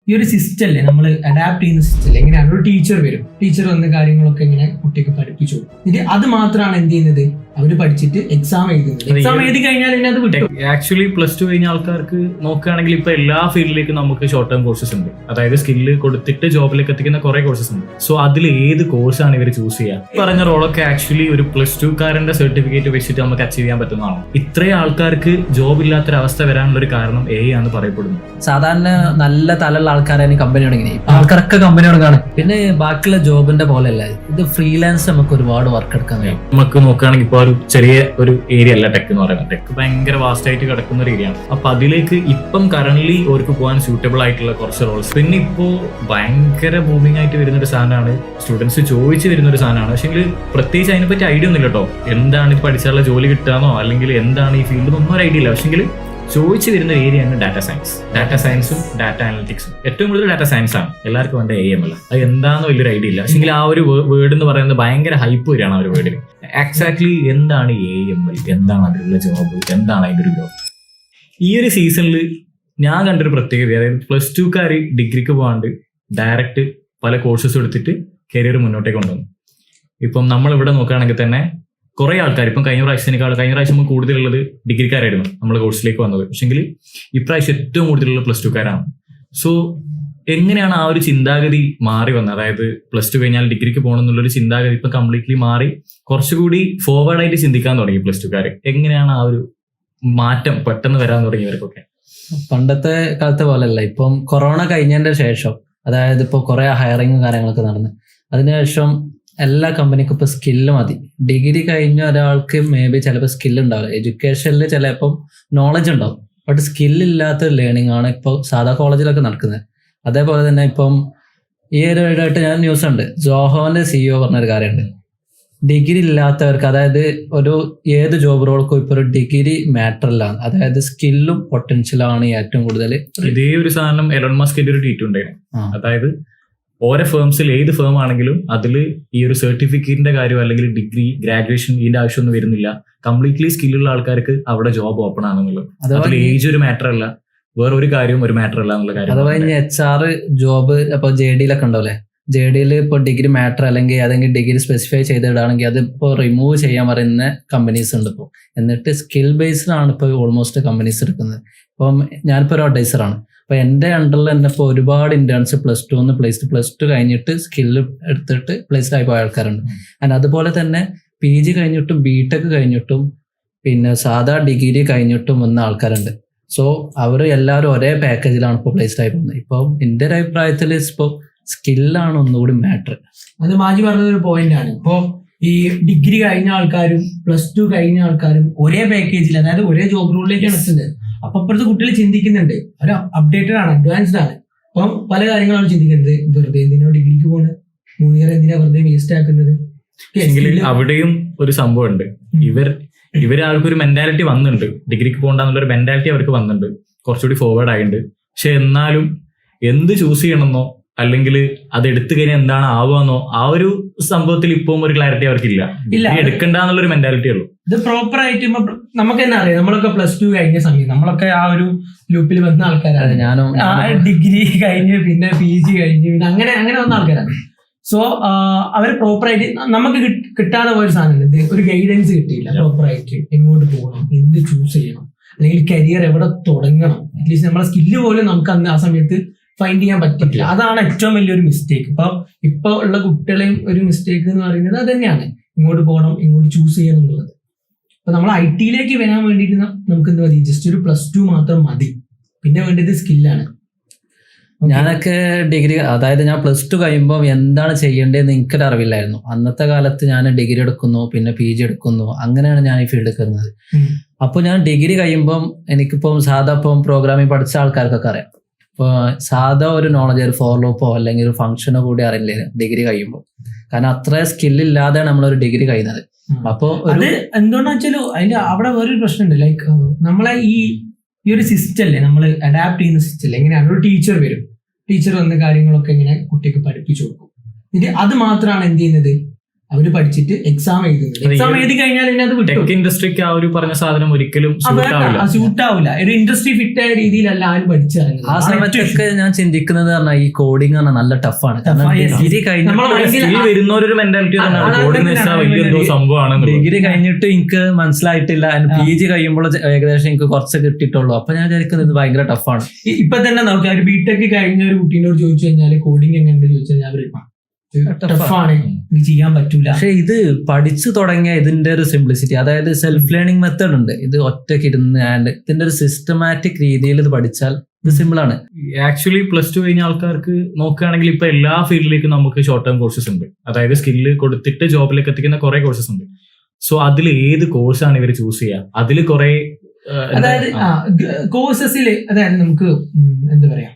ഈ ഒരു സിസ്റ്റം അല്ലേ നമ്മൾ അഡാപ്റ്റ് ചെയ്യുന്ന സിസ്റ്റം അല്ലേ, എങ്ങനെയാണ് ഒരു ടീച്ചർ വരും, ടീച്ചർ വന്ന കാര്യങ്ങളൊക്കെ ഇങ്ങനെ കുട്ടിക്ക് പഠിപ്പിച്ചു കൊടുക്കും. എന്നിട്ട് അത് മാത്രമാണ് എന്ത് ചെയ്യുന്നത്, അവര് പഠിച്ചിട്ട് എക്സാം എഴുതുന്നത്. എക്സാം എഴുതി കഴിഞ്ഞാൽ പിന്നെ അത് വിട്ടു. ആക്ച്വലി +2 കഴിഞ്ഞ ആൾക്കാർക്ക് നോക്കുകയാണെങ്കിൽ ഇപ്പൊ എല്ലാ ഫീൽഡിലേക്കും നമുക്ക് ഷോർട്ട് ടേം കോഴ്സസ് ഉണ്ട്. അതായത് സ്കില്ല് കൊടുത്തിട്ട് ജോബിലേക്ക് എത്തിക്കുന്ന കുറെ കോഴ്സസ് ഉണ്ട്. സോ അതിൽ ഏത് കോഴ്സാണ് ഇവർ ചൂസ് ചെയ്യുക? പറഞ്ഞ റോളൊക്കെ ആക്ച്വലി ഒരു +2കാരന്റെ സർട്ടിഫിക്കറ്റ് വെച്ചിട്ട് നമുക്ക് അച്ചീവ് ചെയ്യാൻ പറ്റുന്നതാണ്. ഇത്രയും ആൾക്കാർക്ക് ജോബ് ഇല്ലാത്തൊരവസ്ഥ വരാനുള്ള ഒരു കാരണം ആണെന്ന് പറയപ്പെടുന്നു. സാധാരണ നല്ല തലുള്ള ആൾക്കാരാണ് കമ്പനി തുടങ്ങി, ആൾക്കാരൊക്കെ കമ്പനി തുടങ്ങാണ്. പിന്നെ ബാക്കിയുള്ള ജോബിന്റെ പോലെയല്ല ഇത്, ഫ്രീലാൻസ് നമുക്ക് ഒരുപാട് വർക്ക് എടുക്കാൻ കഴിയും. നമുക്ക് നോക്കുകയാണെങ്കിൽ ഇപ്പോൾ ഒരു ചെറിയ ഒരു ഏരിയ അല്ല ടെക് എന്ന് പറയുന്നത്. ടെക് ഭയങ്കര വാസ്റ്റ് ആയിട്ട് കിടക്കുന്ന ഒരു ഏരിയ ആണ്. അപ്പൊ അതിലേക്ക് ഇപ്പം കറന്റ്ലി അവർക്ക് പോകാൻ സ്യൂട്ടബിൾ ആയിട്ടുള്ള കുറച്ച് റോൾസ്. പിന്നെ ഇപ്പോ ഭയങ്കര മൂവിംഗ് ആയിട്ട് വരുന്ന ഒരു സാധനമാണ്, സ്റ്റുഡൻസ് ചോദിച്ചു വരുന്ന ഒരു സാധനമാണ്. പക്ഷെ പ്രത്യേകിച്ച് അതിനെപ്പറ്റി ഐഡിയ ഒന്നുമില്ല കേട്ടോ. എന്താണ് ഇത് പഠിച്ചാലുള്ള ജോലി കിട്ടാന്നോ അല്ലെങ്കിൽ എന്താണ് ഈ ഫീൽഡ് ഒന്നും ഒരു ഐഡിയ ഇല്ല. പക്ഷെങ്കിൽ ചോദിച്ചു വരുന്ന ഏരിയയാണ് ഡാറ്റാ സയൻസ്. ഡാറ്റാ സയൻസും ഡാറ്റ അനലിറ്റിക്സും. ഏറ്റവും കൂടുതൽ ഡാറ്റാ സയൻസ് ആണ്. എല്ലാവർക്കും വേണ്ട AML. അത് എന്താണെന്ന് വലിയൊരു ഐഡിയ ഇല്ല. പക്ഷെങ്കിൽ ആ ഒരു വേർഡ് എന്ന് പറയുന്നത് ഭയങ്കര ഹൈപ്പ് വരികയാണ് ആ ഒരു വേർഡിന്. എക്സാക്ട്ലി എന്താണ് AML, എന്താണ് അതിലുള്ള ജോബ്, എന്താണ് അതിൻ്റെ ഒരു ജോബ്? ഈ ഒരു സീസണിൽ ഞാൻ കണ്ടൊരു പ്രത്യേകത, അതായത് +2കാർ ഡിഗ്രിക്ക് പോകാണ്ട് ഡയറക്റ്റ് പല കോഴ്സസ് എടുത്തിട്ട് കരിയർ മുന്നോട്ടേക്ക് കൊണ്ടുവന്നു. ഇപ്പം നമ്മളിവിടെ നോക്കുകയാണെങ്കിൽ തന്നെ കുറെ ആൾക്കാർ ഇപ്പം കഴിഞ്ഞ പ്രാവശ്യം കൂടുതലുള്ളത് ഡിഗ്രിക്കാരായിരുന്നു നമ്മൾ കോഴ്സിലേക്ക് വന്നത്. പക്ഷെങ്കിൽ ഇപ്രാവശ്യം ഏറ്റവും കൂടുതലുള്ള +2കാരാണ്. സോ എങ്ങനെയാണ് ആ ഒരു ചിന്താഗതി മാറി വന്നത്? അതായത് +2 കഴിഞ്ഞാൽ ഡിഗ്രിക്ക് പോകണം എന്നുള്ളൊരു ചിന്താഗതി ഇപ്പം കംപ്ലീറ്റ്ലി മാറി കുറച്ചുകൂടി ഫോർവേഡായിട്ട് ചിന്തിക്കാൻ തുടങ്ങി +2കാർ. എങ്ങനെയാണ് ആ ഒരു മാറ്റം പെട്ടെന്ന് വരാൻ തുടങ്ങിയവർക്കൊക്കെ? പണ്ടത്തെ കാലത്തെ പോലെയല്ല. ഇപ്പം കൊറോണ കഴിഞ്ഞതിന്റെ ശേഷം, അതായത് ഇപ്പോൾ കുറെ ഹയറിങ്ങും കാര്യങ്ങളൊക്കെ നടന്ന് അതിനുശേഷം എല്ലാ കമ്പനിക്കും ഇപ്പൊ സ്കില്ല് മതി. ഡിഗ്രി കഴിഞ്ഞ ഒരാൾക്ക് മേ ബി ചിലപ്പോൾ സ്കില്ല് ഉണ്ടാവില്ല. എഡ്യൂക്കേഷനിൽ ചിലപ്പം നോളജ് ഉണ്ടാവും, ബട്ട് സ്കില്ലില്ലാത്ത ലേണിംഗ് ആണ് ഇപ്പോൾ സാധാ കോളേജിലൊക്കെ നടക്കുന്നത്. അതേപോലെ തന്നെ ഇപ്പം ഈ ഒരു ഇടയായിട്ട് ഞാൻ ന്യൂസ് ഉണ്ട്, ജോഹോന്റെ CEO പറഞ്ഞൊരു കാര്യമുണ്ട്, ഡിഗ്രി ഇല്ലാത്തവർക്ക്, അതായത് ഒരു ഏത് ജോബ് റോൾക്കും ഇപ്പൊ ഒരു ഡിഗ്രി മാറ്ററിലാണ്, അതായത് സ്കില്ലും പൊട്ടൻഷ്യലാണ് ഏറ്റവും കൂടുതൽ. ഇതേ ഒരു സാധനം എലോൺ മസ്കിന്റെ ഒരു ട്വീറ്റ് ഉണ്ടായിരുന്നു. അതായത് ഓരോ ഫേംസിൽ ഏത് ഫേം ആണെങ്കിലും അതിൽ ഈ ഒരു സർട്ടിഫിക്കറ്റിന്റെ കാര്യം അല്ലെങ്കിൽ ഡിഗ്രി ഗ്രാജുവേഷൻ ഇതിന്റെ ആവശ്യമൊന്നും വരുന്നില്ല. കംപ്ലീറ്റ്ലി സ്കില്ലുള്ള ആൾക്കാർക്ക് അവിടെ ജോബ് ഓപ്പൺ ആണെന്നുള്ളത്. അതിൽ ഏജ് ഒരു മാറ്റർ അല്ല, വേറെ ഒരു കാര്യവും ഒരു മാറ്റർ അല്ല എന്നുള്ള കാര്യം. അഥവാ ഇനി HR ജോബ് ഇപ്പൊ JD-ലൊക്കെ ഉണ്ടാവില്ലേ, JD-ൽ ഇപ്പോൾ ഡിഗ്രി മാറ്റർ അല്ലെങ്കിൽ ഏതെങ്കിലും ഡിഗ്രി സ്പെസിഫൈ ചെയ്തിടുകയാണെങ്കിൽ അത് ഇപ്പോൾ റിമൂവ് ചെയ്യാൻ പറയുന്ന കമ്പനീസ് ഉണ്ട് ഇപ്പോൾ. എന്നിട്ട് സ്കിൽ ബേസ്ഡ് ആണ് ഇപ്പോൾ ഓൾമോസ്റ്റ് കമ്പനീസ് എടുക്കുന്നത്. ഇപ്പം ഞാനിപ്പോൾ ഒരു അഡ്വൈസറാണ്. അപ്പൊ എന്റെ അണ്ടറിൽ തന്നെ ഇപ്പോൾ ഒരുപാട് ഇന്റേൺസ് +2 കഴിഞ്ഞിട്ട് സ്കില്ല് എടുത്തിട്ട് പ്ലേസ്ഡ് ആയി പോയ ആൾക്കാരുണ്ട്. ആൻഡ് അതുപോലെ തന്നെ PG കഴിഞ്ഞിട്ടും BTech കഴിഞ്ഞിട്ടും പിന്നെ സാധാ ഡിഗ്രി കഴിഞ്ഞിട്ടും വന്ന ആൾക്കാരുണ്ട്. സോ അവർ എല്ലാവരും ഒരേ പാക്കേജിലാണ് ഇപ്പോൾ പ്ലേസ്ഡ് ആയി പോകുന്നത്. ഇപ്പം എൻ്റെ ഒരു അഭിപ്രായത്തിൽ ഇപ്പോൾ സ്കില്ലാണ് ഒന്നുകൂടി മാറ്റർ. അത് മാജി പറഞ്ഞൊരു പോയിന്റ് ആണ്. ഇപ്പോ ഈ ഡിഗ്രി കഴിഞ്ഞ ആൾക്കാരും +2 കഴിഞ്ഞ ആൾക്കാരും ഒരേ പാക്കേജിൽ, അതായത് ഒരേ ജോബ് റോളിലേക്കാണ് എത്തുന്നത്. അപ്പൊ ഇപ്പോഴത്തെ കുട്ടികൾ ചിന്തിക്കുന്നുണ്ട്, അവർ അപ്ഡേറ്റഡ് ആണ്, അഡ്വാൻസ്ഡ് ആണ്. അപ്പം പല കാര്യങ്ങളാണ് ചിന്തിക്കുന്നത്. വെറുതെ എന്തിനോ ഡിഗ്രിക്ക് പോണ്, 3 ഇയർ എന്തിനാ വെറുതെ വേസ്റ്റ് ആക്കുന്നത്? അവിടെയും ഒരു സംഭവം ഉണ്ട്. ഇവരാൾക്കൊരു മെന്റാലിറ്റി വന്നിട്ടുണ്ട്, ഡിഗ്രിക്ക് പോകണ്ടെന്നുള്ളൊരു മെന്റാലിറ്റി അവർക്ക് വന്നിട്ടുണ്ട്, കുറച്ചുകൂടി ഫോർവേഡ് ആയിട്ടുണ്ട്. പക്ഷെ എന്നാലും എന്ത് ചൂസ് ചെയ്യണമെന്നോ അല്ലെങ്കിൽ അത് എടുത്തു കഴിഞ്ഞാൽ എന്താണ് ആവുകയെന്നോ ആ ഒരു സംഭവത്തിൽ ഇപ്പം ഒരു ക്ലാരിറ്റി അവർക്കില്ല. എടുക്കണ്ടെന്നുള്ളൊരു മെന്റാലിറ്റി ഉള്ളൂ. ഇത് പ്രോപ്പർ ആയിട്ട് നമുക്ക് തന്നെ അറിയാം. നമ്മളൊക്കെ +2 കഴിഞ്ഞ സമയം നമ്മളൊക്കെ ആ ഒരു ഗ്രൂപ്പിൽ വന്ന ആൾക്കാരാണ്. ഞാനും ഡിഗ്രി കഴിഞ്ഞ് പിന്നെ PG കഴിഞ്ഞ് പിന്നെ അങ്ങനെ വന്ന ആൾക്കാരാണ്. സോ അവർ പ്രോപ്പറായിട്ട് നമുക്ക് കിട്ടാതെ പോയൊരു സാധനം, ഒരു ഗൈഡൻസ് കിട്ടിയില്ല പ്രോപ്പറായിട്ട്. എങ്ങോട്ട് പോകണം, എന്ത് ചൂസ് ചെയ്യണം, അല്ലെങ്കിൽ കരിയർ എവിടെ തുടങ്ങണം, അറ്റ്ലീസ്റ്റ് നമ്മളെ സ്കില്ല് പോലും നമുക്ക് അന്ന് ആ സമയത്ത് ഫൈൻഡ് ചെയ്യാൻ പറ്റില്ല. അതാണ് ഏറ്റവും വലിയൊരു മിസ്റ്റേക്ക്. ഇപ്പൊ ഉള്ള കുട്ടികളെയും ഒരു മിസ്റ്റേക്ക് എന്ന് പറയുന്നത് അത് തന്നെയാണ്, ഇങ്ങോട്ട് പോകണം, ഇങ്ങോട്ട് ചൂസ് ചെയ്യണം എന്നുള്ളത്. അപ്പൊ നമ്മൾ IT-ലേക്ക് വരാൻ വേണ്ടിയിട്ട് നമുക്ക് എന്ത് മതി, ജസ്റ്റ് ഒരു +2 മാത്രം മതി. പിന്നെ വേണ്ടത് സ്കില്ലാണ്. ഞാനൊക്കെ ഡിഗ്രി, അതായത് ഞാൻ +2 കഴിയുമ്പോൾ എന്താണ് ചെയ്യേണ്ടതെന്ന് എനിക്കൊരു അറിവില്ലായിരുന്നു. അന്നത്തെ കാലത്ത് ഞാൻ ഡിഗ്രി എടുക്കുന്നു, പിന്നെ PG എടുക്കുന്നു, അങ്ങനെയാണ് ഞാൻ ഈ ഫീൽഡിൽ കയറുന്നത്. അപ്പോൾ ഞാൻ ഡിഗ്രി കഴിയുമ്പം എനിക്കിപ്പം സാധാ ഇപ്പം പ്രോഗ്രാമിംഗ് പഠിച്ച ആൾക്കാർക്കൊക്കെ അറിയാം. ഇപ്പോൾ സാധാ ഒരു നോളജ്, ഒരു ഫോർ ലൂപ്പോ അല്ലെങ്കിൽ ഒരു ഫംഗ്ഷനോ കൂടി അറിയില്ലേ ഡിഗ്രി കഴിയുമ്പോൾ. കാരണം അത്ര സ്കില്ലില്ലാതെയാണ് നമ്മളൊരു ഡിഗ്രി കഴിയുന്നത്. അപ്പോൾ അത് എന്തുകൊണ്ടാ വെച്ചാലും അതിന്റെ അവിടെ വേറൊരു പ്രശ്നമുണ്ട്. ലൈക്ക് നമ്മളെ ഈ ഒരു സിസ്റ്റം അല്ലേ, നമ്മൾ അഡാപ്റ്റ് ചെയ്യുന്ന സിസ്റ്റം അല്ലേ, എങ്ങനെയാണ് ഒരു ടീച്ചർ വരും, ടീച്ചർ വന്ന കാര്യങ്ങളൊക്കെ ഇങ്ങനെ കുട്ടിക്ക് പഠിപ്പിച്ചു കൊടുക്കും. എന്നിട്ട് അത് മാത്രമാണ് എന്ത് ചെയ്യുന്നത്, അവര് പഠിച്ചിട്ട് എക്സാം എഴുതുന്നത്. എക്സാം എഴുതി കഴിഞ്ഞാൽ പിന്നെ അത് വിട്ടു. ടെക് ഇൻഡസ്ട്രിക്ക് ആ ഒരു പറഞ്ഞ സാധനം ഒരിക്കലും സ്യൂട്ട് ആവില്ല. ഒരു ഇൻഡസ്ട്രി ഫിറ്റ് ആയ രീതിയിലല്ല ആരും പഠിച്ചിറങ്ങുന്നത്. ആ സമയത്തൊക്കെ ഞാൻ ചിന്തിക്കുന്നത് പറഞ്ഞാൽ ഈ കോഡിംഗ് പറഞ്ഞാൽ നല്ല ടഫാണ്. ഡിഗ്രി വരുന്നൊരു മെന്റാലിറ്റി സംഭവമാണ്. ഡിഗ്രി കഴിഞ്ഞിട്ട് എനിക്ക് മനസ്സിലായിട്ടില്ല. PG കഴിയുമ്പോൾ ഏകദേശം എനിക്ക് കുറച്ച് കിട്ടിയിട്ടുള്ളൂ. അപ്പൊ ഞാൻ വിചാരിക്കുന്നത് ഭയങ്കര ടഫാണ്. ഇപ്പൊ തന്നെ നോക്കാം, ഒരു ബിടെക് കഴിഞ്ഞ ഒരു കുട്ടീനോട് ചോദിച്ചു കഴിഞ്ഞാൽ കോഡിംഗ് എങ്ങനെയുണ്ട് ചോദിച്ചു കഴിഞ്ഞാൽ അവര് ടഫാണ്, ചെയ്യാൻ പറ്റൂല. പക്ഷെ ഇത് പഠിച്ചു തുടങ്ങിയ ഇതിന്റെ ഒരു സിംപ്ലിസിറ്റി, അതായത് സെൽഫ് ലേണിംഗ് മെത്തേഡ് ഉണ്ട്. ഇത് ഒറ്റയ്ക്ക് ഇരുന്ന് ഇതിന്റെ ഒരു സിസ്റ്റമാറ്റിക് രീതിയിൽ ഇത് പഠിച്ചാൽ ഇത് സിമ്പിൾ ആണ്. ആക്ച്വലി +2 കഴിഞ്ഞ ആൾക്കാർക്ക് നോക്കുകയാണെങ്കിൽ ഇപ്പൊ എല്ലാ ഫീൽഡിലേക്കും നമുക്ക് ഷോർട്ട് ടേം കോഴ്സസ് ഉണ്ട്. അതായത് സ്കില്ല് കൊടുത്തിട്ട് ജോബിലേക്ക് എത്തിക്കുന്ന കുറെ കോഴ്സസ് ഉണ്ട്. സോ അതിൽ ഏത് കോഴ്സാണ് ഇവർ ചൂസ് ചെയ്യുക? അതിൽ കുറെ അതായത് കോഴ്സസിൽ അതായത് നമുക്ക് എന്താ പറയാ,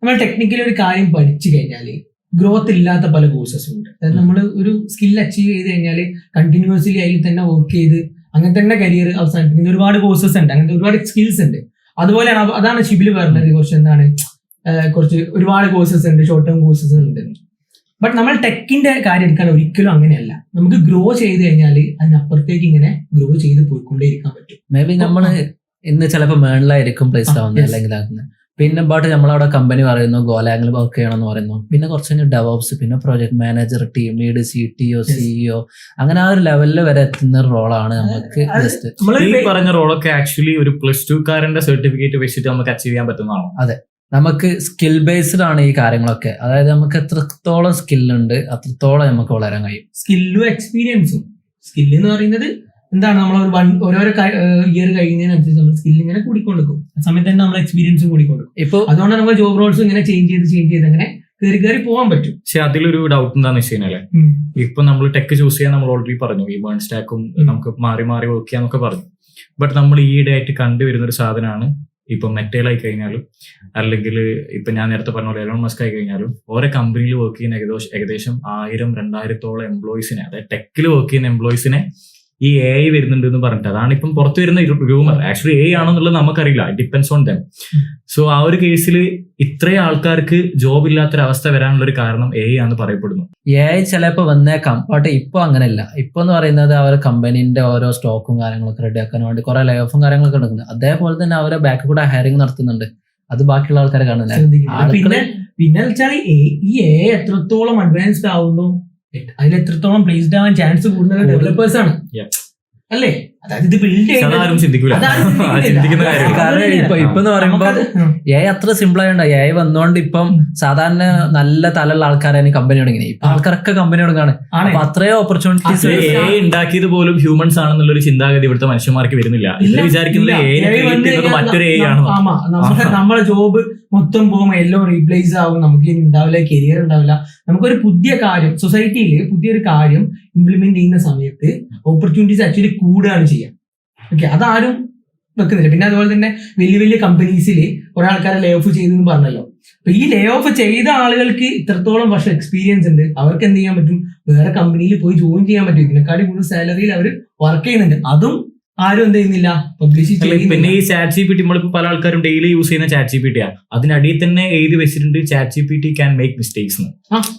നമ്മൾ ടെക്നിക്കലി ഒരു കാര്യം പഠിച്ചു കഴിഞ്ഞാല് ഗ്രോത്ത് ഇല്ലാത്ത പല കോഴ്സസും ഉണ്ട്. അതായത് നമ്മൾ ഒരു സ്കിൽ അച്ചീവ് ചെയ്ത് കഴിഞ്ഞാൽ കണ്ടിന്യൂസ്ലി അതിൽ തന്നെ വർക്ക് ചെയ്ത് അങ്ങനെ തന്നെ കരിയർ അവസാനിപ്പിക്കുന്ന ഒരുപാട് കോഴ്സസ് ഉണ്ട്. അങ്ങനത്തെ ഒരുപാട് സ്കിൽസ് ഉണ്ട്. അതുപോലെയാണ് അതാണ് ഷിബിൽ പറഞ്ഞത്, കുറച്ച് എന്താണ് കുറച്ച് ഒരുപാട് കോഴ്സസ് ഉണ്ട്, ഷോർട്ട് ടേം കോഴ്സസ് ഉണ്ട്. ബട്ട് നമ്മൾ ടെക്കിന്റെ കാര്യം എടുക്കാൻ ഒരിക്കലും അങ്ങനെയല്ല. നമുക്ക് ഗ്രോ ചെയ്ത് കഴിഞ്ഞാൽ അതിനപ്പുറത്തേക്ക് ഇങ്ങനെ ഗ്രോ ചെയ്ത് പോയിക്കൊണ്ടേയിരിക്കാൻ പറ്റും. മേ ബി നമ്മള് ഇന്ന് ചിലപ്പോൾ മേളിലായിരിക്കും പ്ലേസ്ഡ് ആവുന്നത്, അല്ലെങ്കിൽ ആകുന്നത്. പിന്നെ ബട്ട് നമ്മളവിടെ കമ്പനി പറയുന്നു ഗോലാങ്ങിൽ വർക്ക് ചെയ്യണം എന്ന് പറയുന്നു. പിന്നെ കുറച്ച് കഴിഞ്ഞ് ഡെവോപ്സ്, പിന്നെ project manager, team lead, CTO, CEO, അങ്ങനെ ആ ഒരു ലെവലിൽ വരെ എത്തുന്ന റോളാണ് നമുക്ക് ജസ്റ്റ്. ഈ പറഞ്ഞ റോളൊക്കെ ആക്ച്വലി ഒരു +2കാരന്റെ സർട്ടിഫിക്കറ്റ് വെച്ചിട്ട് നമുക്ക് അച്ചീവ് ചെയ്യാൻ പറ്റുന്നതാണോ? അതെ, നമുക്ക് സ്കിൽ ബേസ്ഡ് ആണ് ഈ കാര്യങ്ങളൊക്കെ. അതായത് നമുക്ക് എത്രത്തോളം സ്കില്ലുണ്ട് അത്രത്തോളം നമുക്ക് വളരാൻ കഴിയും. സ്കില്ലും എക്സ്പീരിയൻസും. സ്കില്ല് എന്ന് പറയുന്നത് എന്താണ്, നമ്മൾ ഓരോരോ ഇയർ കഴിയുന്നതിനനുസരിച്ച് നമ്മൾ സ്കിൽ ഇങ്ങനെ കൂടിക്കൊടുക്കും. ആ സമയത്ത് തന്നെ നമ്മൾ എക്സ്പീരിയൻസും കൂടിക്കൊടുക്കും. ഇപ്പൊ അതുകൊണ്ട് നമ്മൾ ജോബ് റോൾസ് ഇങ്ങനെ ചേഞ്ച് ചെയ്ത് അങ്ങനെ കയറി പോകാൻ പറ്റും. പക്ഷെ അതിലൊരു ഡൗട്ട് എന്താണെന്ന് വെച്ച് കഴിഞ്ഞാല്, ഇപ്പൊ നമ്മൾ ടെക് ചൂസ് ചെയ്യാൻ നമ്മൾ ഓൾറെഡി പറഞ്ഞു, ഈ ബേൺ സ്റ്റാക്കും നമുക്ക് മാറി മാറി വർക്ക് ചെയ്യാന്നൊക്കെ പറഞ്ഞു. ബട്ട് നമ്മൾ ഈയിടെ ആയിട്ട് കണ്ടുവരുന്ന ഒരു സാധനമാണ്, ഇപ്പൊ മെറ്റേലായി കഴിഞ്ഞാലും അല്ലെങ്കിൽ ഇപ്പൊ ഞാൻ നേരത്തെ പറഞ്ഞ പോലെ എലോൺ മസ്ക് ആയി കഴിഞ്ഞാലും ഓരോ കമ്പനിയിൽ വർക്ക് ചെയ്യുന്ന ഏകദേശം 1000-2000 എംപ്ലോയീസിനെ, അതായത് ടെക്കിൽ വർക്ക് ചെയ്യുന്ന എംപ്ലോയീസിനെ ഈ AI വരുന്നുണ്ട് എന്ന് പറഞ്ഞിട്ട്, അതാണ് ഇപ്പം പുറത്തു വരുന്ന റൂമർ. ആക്ച്വലി AI ആണെന്നുള്ളത് നമുക്കറിയില്ല, it depends on them. So ആ ഒരു കേസിൽ ഇത്രയും ആൾക്കാർക്ക് ജോബ് ഇല്ലാത്തൊരവസ്ഥ വരാനുള്ള ഒരു കാരണം AI ആണെന്ന് പറയപ്പെടുന്നു. AI ചിലപ്പോൾ വന്നേക്കാം, ബട്ട് ഇപ്പൊ അങ്ങനെയല്ല. ഇപ്പൊ എന്ന് പറയുന്നത് അവർ കമ്പനീന്റെ ഓരോ സ്റ്റോക്കും കാര്യങ്ങളൊക്കെ റെഡിയാക്കാൻ വേണ്ടി കുറെ ലേ ഓഫും കാര്യങ്ങളൊക്കെ നടക്കുന്നത്. അതേപോലെ തന്നെ അവരെ ബാക്ക് കൂടെ ഹയറിംഗ് നടത്തുന്നുണ്ട്. അത് ബാക്കിയുള്ള ആൾക്കാരെ കാണുന്നില്ല. പിന്നെ വെച്ചാൽ ഈ AI എത്രത്തോളം അഡ്വാൻസ്ഡ് ആവുന്നു, അതിൽ എത്രത്തോളം പ്ലേസ്ഡ് ആവാൻ ചാൻസ് കൂടുന്നത് ഡെവലപ്പേഴ്സ് ആണ്, അല്ലേ? അതായത് ഇത് ബിൽഡ് ഇപ്പൊ പറയുമ്പോ AI അത്ര സിമ്പിൾ ആയതുകൊണ്ട് AI വന്നോണ്ട് ഇപ്പം സാധാരണ നല്ല തലുള്ള ആൾക്കാരാണ് കമ്പനി തുടങ്ങി. ഇപ്പൊ ആൾക്കാരൊക്കെ കമ്പനി തുടങ്ങാണ്. അപ്പൊ അത്രയോ ഓപ്പർച്യൂണിറ്റീസ്. AI ഉണ്ടാക്കിയത് പോലും ഹ്യൂമൻസ് ആണെന്നുള്ള ഒരു ചിന്താഗതി ഇവിടുത്തെ മനുഷ്യന്മാർക്ക് വരുന്നില്ല. വിചാരിക്കുന്നത് മറ്റൊരു AI ആണ്. നമ്മളെ ജോബ് മൊത്തം പോകുമ്പോൾ എല്ലാം റീപ്ലേസ് ആവും. നമുക്ക് ഇനി ഉണ്ടാവില്ല, കരിയർ ഉണ്ടാവില്ല. നമുക്കൊരു പുതിയ കാര്യം സൊസൈറ്റിയിൽ പുതിയൊരു കാര്യം ഇംപ്ലിമെന്റ് ചെയ്യുന്ന സമയത്ത് ഓപ്പർച്യൂണിറ്റീസ് ആക്ച്വലി കൂടുകയാണ് ചെയ്യുക. ഓക്കെ, അതാരും വെക്കുന്നില്ല. പിന്നെ അതുപോലെ തന്നെ വലിയ വലിയ കമ്പനീസിൽ കുറെ ആൾക്കാരെ ലേ ഓഫ് ചെയ്തെന്ന് പറഞ്ഞല്ലോ. അപ്പൊ ഈ ലേ ഓഫ് ചെയ്ത ആളുകൾക്ക് ഇത്രത്തോളം വർഷം എക്സ്പീരിയൻസ് ഉണ്ട്. അവർക്ക് എന്ത് ചെയ്യാൻ പറ്റും? വേറെ കമ്പനിയിൽ പോയി ജോയിൻ ചെയ്യാൻ പറ്റും. ഇതിനെക്കാളും കൂടുതൽ സാലറിയിൽ അവർ വർക്ക് ചെയ്യുന്നുണ്ട്. അതും ആരും എന്ത് ചെയ്യുന്നില്ല, പബ്ലിഷ്. പിന്നെ ഈ ChatGPT നമ്മളിപ്പോ പല ആൾക്കാരും ഡെയിലി യൂസ് ചെയ്യുന്ന ChatGPT ആണ്. അതിനടിയിൽ തന്നെ എഴുതി വെച്ചിട്ടുണ്ട് ChatGPT ക്യാൻ മേക്ക് മിസ്റ്റേക്സ്.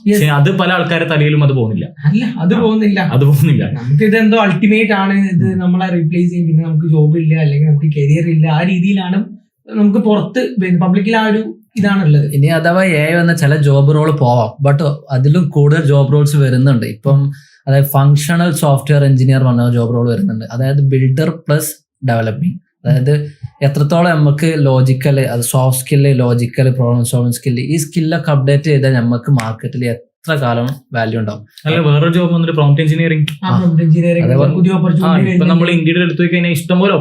പക്ഷെ അത് പല ആൾക്കാരുടെ തലയിലും അത് പോകുന്നില്ല. അല്ല, അത് പോകുന്നില്ല. നമുക്ക് ഇതെന്തോ അൾട്ടിമേറ്റ് ആണ്, ഇത് നമ്മളെ റീപ്ലേസ് ചെയ്യും, പിന്നെ നമുക്ക് ജോബ് ഇല്ല, അല്ലെങ്കിൽ നമുക്ക് കരിയർ ഇല്ല. ആ രീതിയിലാണ് നമുക്ക് പുറത്ത് പബ്ലിക്കിൽ ആ ഒരു ഇതാണുള്ളത്. ഇനി അഥവാ AI വന്ന ചില ജോബ് റോൾ പോവാം, ബട്ട് അതിലും കൂടുതൽ ജോബ് റോൾസ് വരുന്നുണ്ട്. ഇപ്പം അതായത് ഫങ്ഷണൽ സോഫ്റ്റ്വെയർ എഞ്ചിനീയർ പറഞ്ഞ ജോബ് റോൾ വരുന്നുണ്ട്. അതായത് ബിൽഡർ പ്ലസ് ഡെവലപ്പിംഗ്. അതായത് എത്രത്തോളം നമുക്ക് ലോജിക്കൽ, അത് soft skill, logical, problem solving skill, ഈ സ്കില്ലൊക്കെ അപ്ഡേറ്റ് ചെയ്താൽ നമുക്ക് മാർക്കറ്റിൽ എത്ര കാലം വാല്യൂ ഉണ്ടാവും. അല്ല, വേറെ ജോബ് വന്നിട്ട് പ്രോംപ്റ്റ് എഞ്ചിനീയറിംഗ്. ഇപ്പൊ നമ്മൾ ഇന്ത്യയിൽ എടുത്തു കഴിഞ്ഞാൽ ഇഷ്ടംപോലെ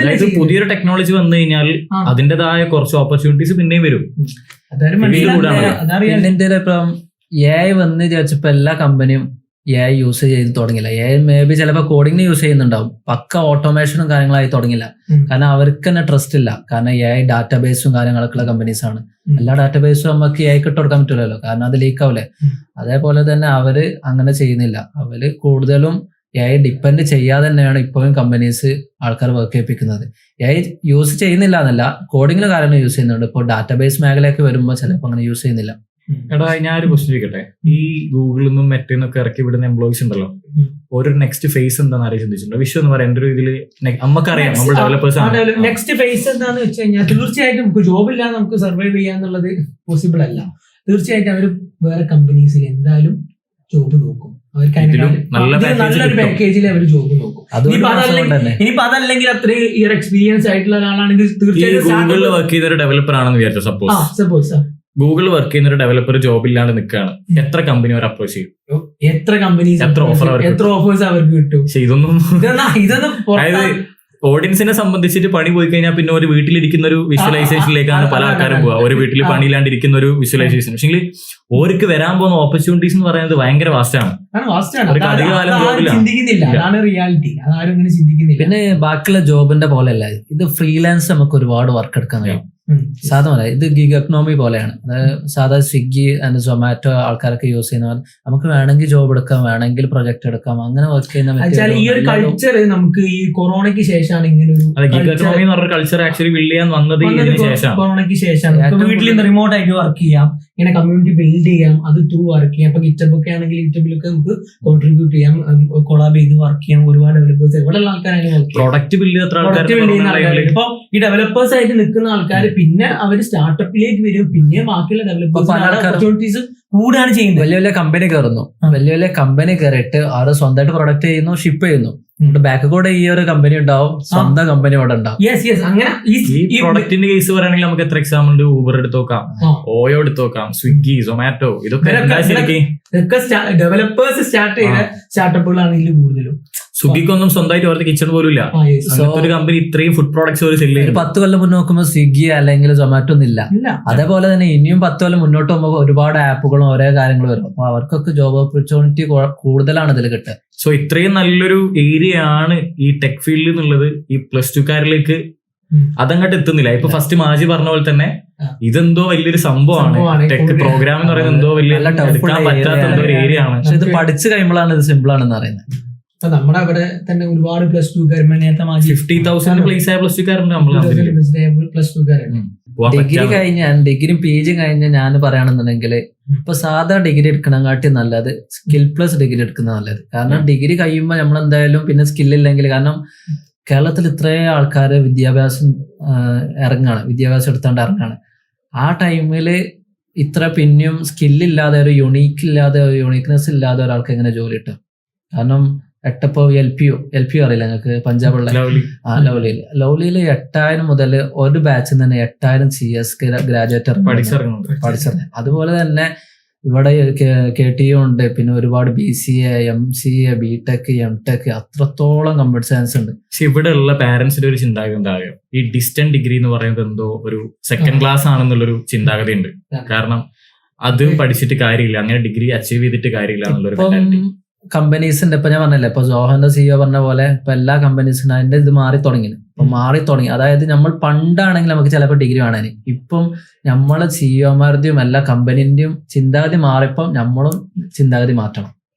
അതായത് പുതിയൊരു ടെക്നോളജി വന്നു കഴിഞ്ഞാൽ അതിന്റേതായ കുറച്ച് ഓപ്പർച്യൂണിറ്റീസ് പിന്നെയും വരും. പിന്നെ ഇപ്പം AI വന്ന് വിചാരിച്ചപ്പോ എല്ലാ കമ്പനിയും AI യൂസ് ചെയ്ത് തുടങ്ങില്ല. AI മേ ബി ചിലപ്പോൾ കോഡിങ്ങിന് യൂസ് ചെയ്യുന്നുണ്ടാവും, പക്ക ഓട്ടോമേഷനും കാര്യങ്ങളായി തുടങ്ങില്ല. കാരണം അവർക്ക് തന്നെ ട്രസ്റ്റ് ഇല്ല. കാരണം AI ഡാറ്റാബേസും കാര്യങ്ങളൊക്കെ ഉള്ള കമ്പനീസ് ആണ്. എല്ലാ ഡാറ്റാബേസും നമുക്ക് AI ഇട്ട് കൊടുക്കാൻ പറ്റില്ലല്ലോ, കാരണം അത് ലീക്ക് ആവില്ലേ. അതേപോലെ തന്നെ അവര് അങ്ങനെ ചെയ്യുന്നില്ല. അവര് കൂടുതലും AI ഡിപ്പെൻഡ് ചെയ്യാതെ തന്നെയാണ് ഇപ്പോഴും കമ്പനീസ് ആൾക്കാർ വർക്ക് ചെയ്യിപ്പിക്കുന്നത്. AI യൂസ് ചെയ്യുന്നില്ല എന്നല്ല, കോഡിങ്ങിന് കാര്യങ്ങൾ യൂസ് ചെയ്യുന്നുണ്ട്. ഇപ്പോൾ ഡാറ്റാബേസ് മേഖലയൊക്കെ വരുമ്പോൾ ചിലപ്പോൾ അങ്ങനെ യൂസ് ചെയ്യുന്നില്ല. എടാ ഞാനൊരു ക്വസ്റ്റ്യൻ ചോദിക്കട്ടെ, ഈ ഗൂഗിളിൽ നിന്നും മെറ്റൊക്കെ ഇറക്കി വിടുന്ന എംപ്ലോയീസ് ഉണ്ടല്ലോ, ഒരു നെക്സ്റ്റ് ഫേസ് എന്താണെന്ന് അറിയാൻ ചിന്തിച്ചിട്ടുണ്ടോ? വിശ്വം എന്ന് പറയാം, എന്റെ ഒരു ഇതില് നമുക്കറിയാം നമ്മൾ ഡെവലപ്പേഴ്സ് ആണ്. നെക്സ്റ്റ് ഫേസ് എന്താന്ന് വെച്ച് കഴിഞ്ഞാൽ തീർച്ചയായിട്ടും നമുക്ക് ജോബ് ഇല്ലാതെ നമുക്ക് സർവൈവ് ചെയ്യാന്നുള്ളത് പോസിബിൾ അല്ല. തീർച്ചയായിട്ടും അവർ വേറെ കമ്പനീസിൽ എന്തായാലും ജോബ് നോക്കും. നല്ലൊരു പാക്കേജിൽ അവർ ജോബ് നോക്കും. ഇനിയിപ്പോ അതല്ലെങ്കിൽ അത്രയും ഇയർ എക്സ്പീരിയൻസ് ആയിട്ടുള്ള ഒരാളാണെങ്കിൽ തീർച്ചയായിട്ടും ഗൂഗിളിൽ വർക്ക് ചെയ്ത ഒരു ഡെവലപ്പർ ആണെന്ന് വിചാരിച്ചു. സപ്പോസ് ഗൂഗിൾ വർക്ക് ചെയ്യുന്ന ഒരു ഡെവലപ്പർ ജോബ് ഇല്ലാണ്ട് നിൽക്കുകയാണ്, എത്ര കമ്പനി അവർ അപ്രോച്ച് ചെയ്യും? എത്ര കമ്പനീസ്, എത്ര ഓഫേഴ്സ് അവർക്ക് കിട്ടും? ഇതൊന്നും അതായത് ഓഡിയൻസിനെ സംബന്ധിച്ചിട്ട് പണി പോയി കഴിഞ്ഞാൽ പിന്നെ ഒരു വീട്ടിലിരിക്കുന്ന ഒരു വിഷ്വലൈസേഷനിലേക്കാണ് പല ആൾക്കാരും പോവുക. ഒരു വീട്ടിൽ പണിയില്ലാണ്ടിരിക്കുന്ന ഒരു വിഷ്വലൈസേഷൻ. പക്ഷേ ഓർക്ക് വരാൻ പോകുന്ന ഓപ്പർച്യൂണിറ്റീസ് എന്ന് പറയുന്നത് ഭയങ്കര വാസ്റ്റാണ്. പിന്നെ ബാക്കിയുള്ള ജോബിന്റെ പോലെയല്ല ഇത്. ഫ്രീലാൻസ് നമുക്ക് ഒരുപാട് വർക്ക് എടുക്കാൻ കഴിയും. സാധാരണ ഇത് ഗിഗ് എക്കണോമി പോലെയാണ്. അതായത് സാധാ സ്വിഗ്ഗി ആൻഡ് സൊമാറ്റോ ആൾക്കാരൊക്കെ യൂസ് ചെയ്യുന്ന നമുക്ക് വേണമെങ്കിൽ ജോബ് എടുക്കാം, വേണമെങ്കിൽ പ്രൊജക്ട് എടുക്കാം, അങ്ങനെ വർക്ക് ചെയ്യുന്ന ഈ ഒരു കൾച്ചർ നമുക്ക് ഈ കൊറോണയ്ക്ക് ശേഷമാണ് ഇങ്ങനെ ഒരു കൾച്ചർ ആക്ച്വലി ബിൽഡ് ചെയ്യാൻ വന്നത്. കൊറോണയ്ക്ക് ശേഷമാണ് വീട്ടിൽ നിന്ന് റിമോട്ട് ആയിട്ട് വർക്ക് ചെയ്യാം, ഇങ്ങനെ കമ്മ്യൂണിറ്റി ബിൽഡ് ചെയ്യാം, അത് ത്രൂ വർക്ക് ചെയ്യാം. ഇപ്പൊ ഗിറ്റബ് ഒക്കെ ആണെങ്കിൽ ഗിറ്റബിലൊക്കെ നമുക്ക് കോൺട്രിബ്യൂട്ട് ചെയ്യാം, കൊളാബ് ചെയ്ത് വർക്ക് ചെയ്യാം. ഒരുപാട് ഡെവലപ്പേഴ്സ് എവിടെയുള്ള ആൾക്കാരാണ് പ്രൊഡക്റ്റ് ബിൽഡ് ചെയ്യുന്ന ആൾക്കാർ. ഇപ്പൊ ഈ ഡെവലപ്പേഴ്സ് ആയിട്ട് നിൽക്കുന്ന ആൾക്കാർ പിന്നെ അവർ സ്റ്റാർട്ടപ്പിലേക്ക് വരും, പിന്നെ ബാക്കിയുള്ള ഡെവലപ്പേഴ്സ് ഓപ്പർച്യൂണിറ്റീസ് കൂടാണ് ചെയ്യുന്നത്. വലിയ വലിയ കമ്പനി കയറുന്നു, വലിയ വലിയ കമ്പനി കയറിയിട്ട് അവർ സ്വന്തമായിട്ട് പ്രൊഡക്റ്റ് ചെയ്യുന്നു, ഷിപ്പ് ചെയ്യുന്നു. ബാക്ക് കൂടെ ഈ ഒരു കമ്പനി ഉണ്ടാവും, സ്വന്തം കമ്പനി അവിടെ ഉണ്ടാവും. അങ്ങനെ ഈ പ്രൊഡക്റ്റിന്റെ കേസ് പറയുകയാണെങ്കിൽ നമുക്ക് എത്ര എക്സാമ്പിൾ ഉണ്ട്? ഊബർ എടുത്ത് നോക്കാം, ഓയോ എടുത്ത് നോക്കാം, സ്വിഗ്ഗി, സൊമാറ്റോ, ഇതൊക്കെ ഡെവലപ്പേഴ്സ് സ്റ്റാർട്ട് ചെയ്ത സ്റ്റാർട്ടപ്പുകളാണെങ്കിൽ കൂടുതലും. സ്വിഗ്ഗിക്കൊന്നും സ്വന്തമായിട്ട് അവരുടെ കിച്ചൺ പോലും ഇല്ല. ഒരു കമ്പനി ഇത്രയും ഫുഡ് പ്രോഡക്ട്സ് ഒരു സെല്ല് ചെയ്യും. 10 കൊല്ലം മുന്നേ നോക്കുമ്പോൾ സ്വിഗ്ഗി അല്ലെങ്കിൽ സൊമാറ്റോ ഒന്നും ഇല്ല. അതേപോലെ തന്നെ ഇനിയും 10 കൊല്ലം മുന്നോട്ട് പോകുമ്പോൾ ഒരുപാട് ആപ്പുകളും ഓരോ കാര്യങ്ങളും വരും. അപ്പൊ അവർക്കൊക്കെ ജോബ് ഓപ്പർച്യൂണിറ്റി കൂടുതലാണ് ഇതിൽ കിട്ടുക. സോ ഇത്രയും നല്ലൊരു ഏരിയ ആണ് ഈ ടെക് ഫീൽഡ് എന്നുള്ളത് ഈ +2-കാരിലേക്ക് അതങ്ങോട്ട് എത്തുന്നില്ല. ഇപ്പൊ ഫസ്റ്റ് മാജി പറഞ്ഞ പോലെ തന്നെ ഇതെന്തോ വലിയൊരു സംഭവമാണ്. ടെക് പ്രോഗ്രാം എന്ന് പറയുന്നത് എന്തോ വലിയ എടുക്കാൻ പറ്റാത്ത എന്തോ ഒരു ഏരിയ ആണ്. പക്ഷെ ഇത് പഠിച്ചു കഴിയുമ്പോഴാണ് ഇത് സിമ്പിൾ ആണെന്ന് അറിയുന്നത്. നമ്മുടെ അവിടെ തന്നെ ഒരുപാട് +2-കാർ 50,000 പ്ലേസ് ആയ +2-കാരുണ്ട്. ഡിഗ്രി കഴിഞ്ഞ് ഡിഗ്രി PG കഴിഞ്ഞ് ഞാൻ പറയുകയാണെന്നുണ്ടെങ്കിൽ ഇപ്പൊ സാധാ ഡിഗ്രി എടുക്കണങ്ങാട്ടി നല്ലത് സ്കിൽ+ ഡിഗ്രി എടുക്കുന്നത് നല്ലത്. കാരണം ഡിഗ്രി കഴിയുമ്പോൾ നമ്മൾ എന്തായാലും പിന്നെ സ്കില്ലില്ലെങ്കിൽ, കാരണം കേരളത്തിൽ ഇത്രയും ആൾക്കാർ വിദ്യാഭ്യാസം എടുത്തോണ്ട് ഇറങ്ങാണ്. ആ ടൈമില് ഇത്ര പിന്നെയും സ്കില്ലില്ലാതെ ഒരു യൂണീക്നെസ് ഇല്ലാതെ ഒരാൾക്ക് എങ്ങനെ ജോലി കിട്ടും? കാരണം എട്ടപ്പോ എൽ പി യു അറിയില്ല നിങ്ങൾക്ക്? പഞ്ചാബുള്ള ലവ്ലിയിൽ 8000 മുതൽ ഒരു ബാച്ചിൽ തന്നെ 8000 CS ഗ്രാജുവേറ്റ് പഠിച്ചിറങ്ങി. അതുപോലെ തന്നെ ഇവിടെ KTU ഉണ്ട്, പിന്നെ ഒരുപാട് BCA, MCA, BTech, MTech, അത്രത്തോളം കമ്പ്യൂട്ടർ സയൻസ് ഉണ്ട്. പക്ഷെ ഇവിടെ ഉള്ള പാരന്റ്സിന്റെ ഒരു ചിന്താഗതി എന്തായാലും ഈ ഡിസ്റ്റന്റ് ഡിഗ്രി എന്ന് പറയുന്നത് എന്തോ ഒരു സെക്കൻഡ് ക്ലാസ് ആണെന്നുള്ളൊരു ചിന്താഗതി ഉണ്ട്. കാരണം അത് പഠിച്ചിട്ട് കാര്യമില്ല, അങ്ങനെ ഡിഗ്രി അച്ചീവ് ചെയ്തിട്ട് കാര്യമില്ല എന്നുള്ളൊരു മെന്റാലിറ്റി കമ്പനീസിന്റെ. ഇപ്പൊ ഞാൻ പറഞ്ഞില്ലേ, ഇപ്പൊ ജോഹന്റെ CEO പറഞ്ഞ പോലെ ഇപ്പൊ എല്ലാ കമ്പനീസിനും അതിന്റെ ഇത് മാറി തുടങ്ങി. അതായത് നമ്മൾ പണ്ടാണെങ്കിൽ നമുക്ക് ചിലപ്പോൾ ഡിഗ്രി വേണേന്, ഇപ്പം നമ്മളെ CEOമാരുടെയും എല്ലാ കമ്പനീന്റെയും ചിന്താഗതി മാറിയപ്പം നമ്മളും ചിന്താഗതി മാറ്റണം.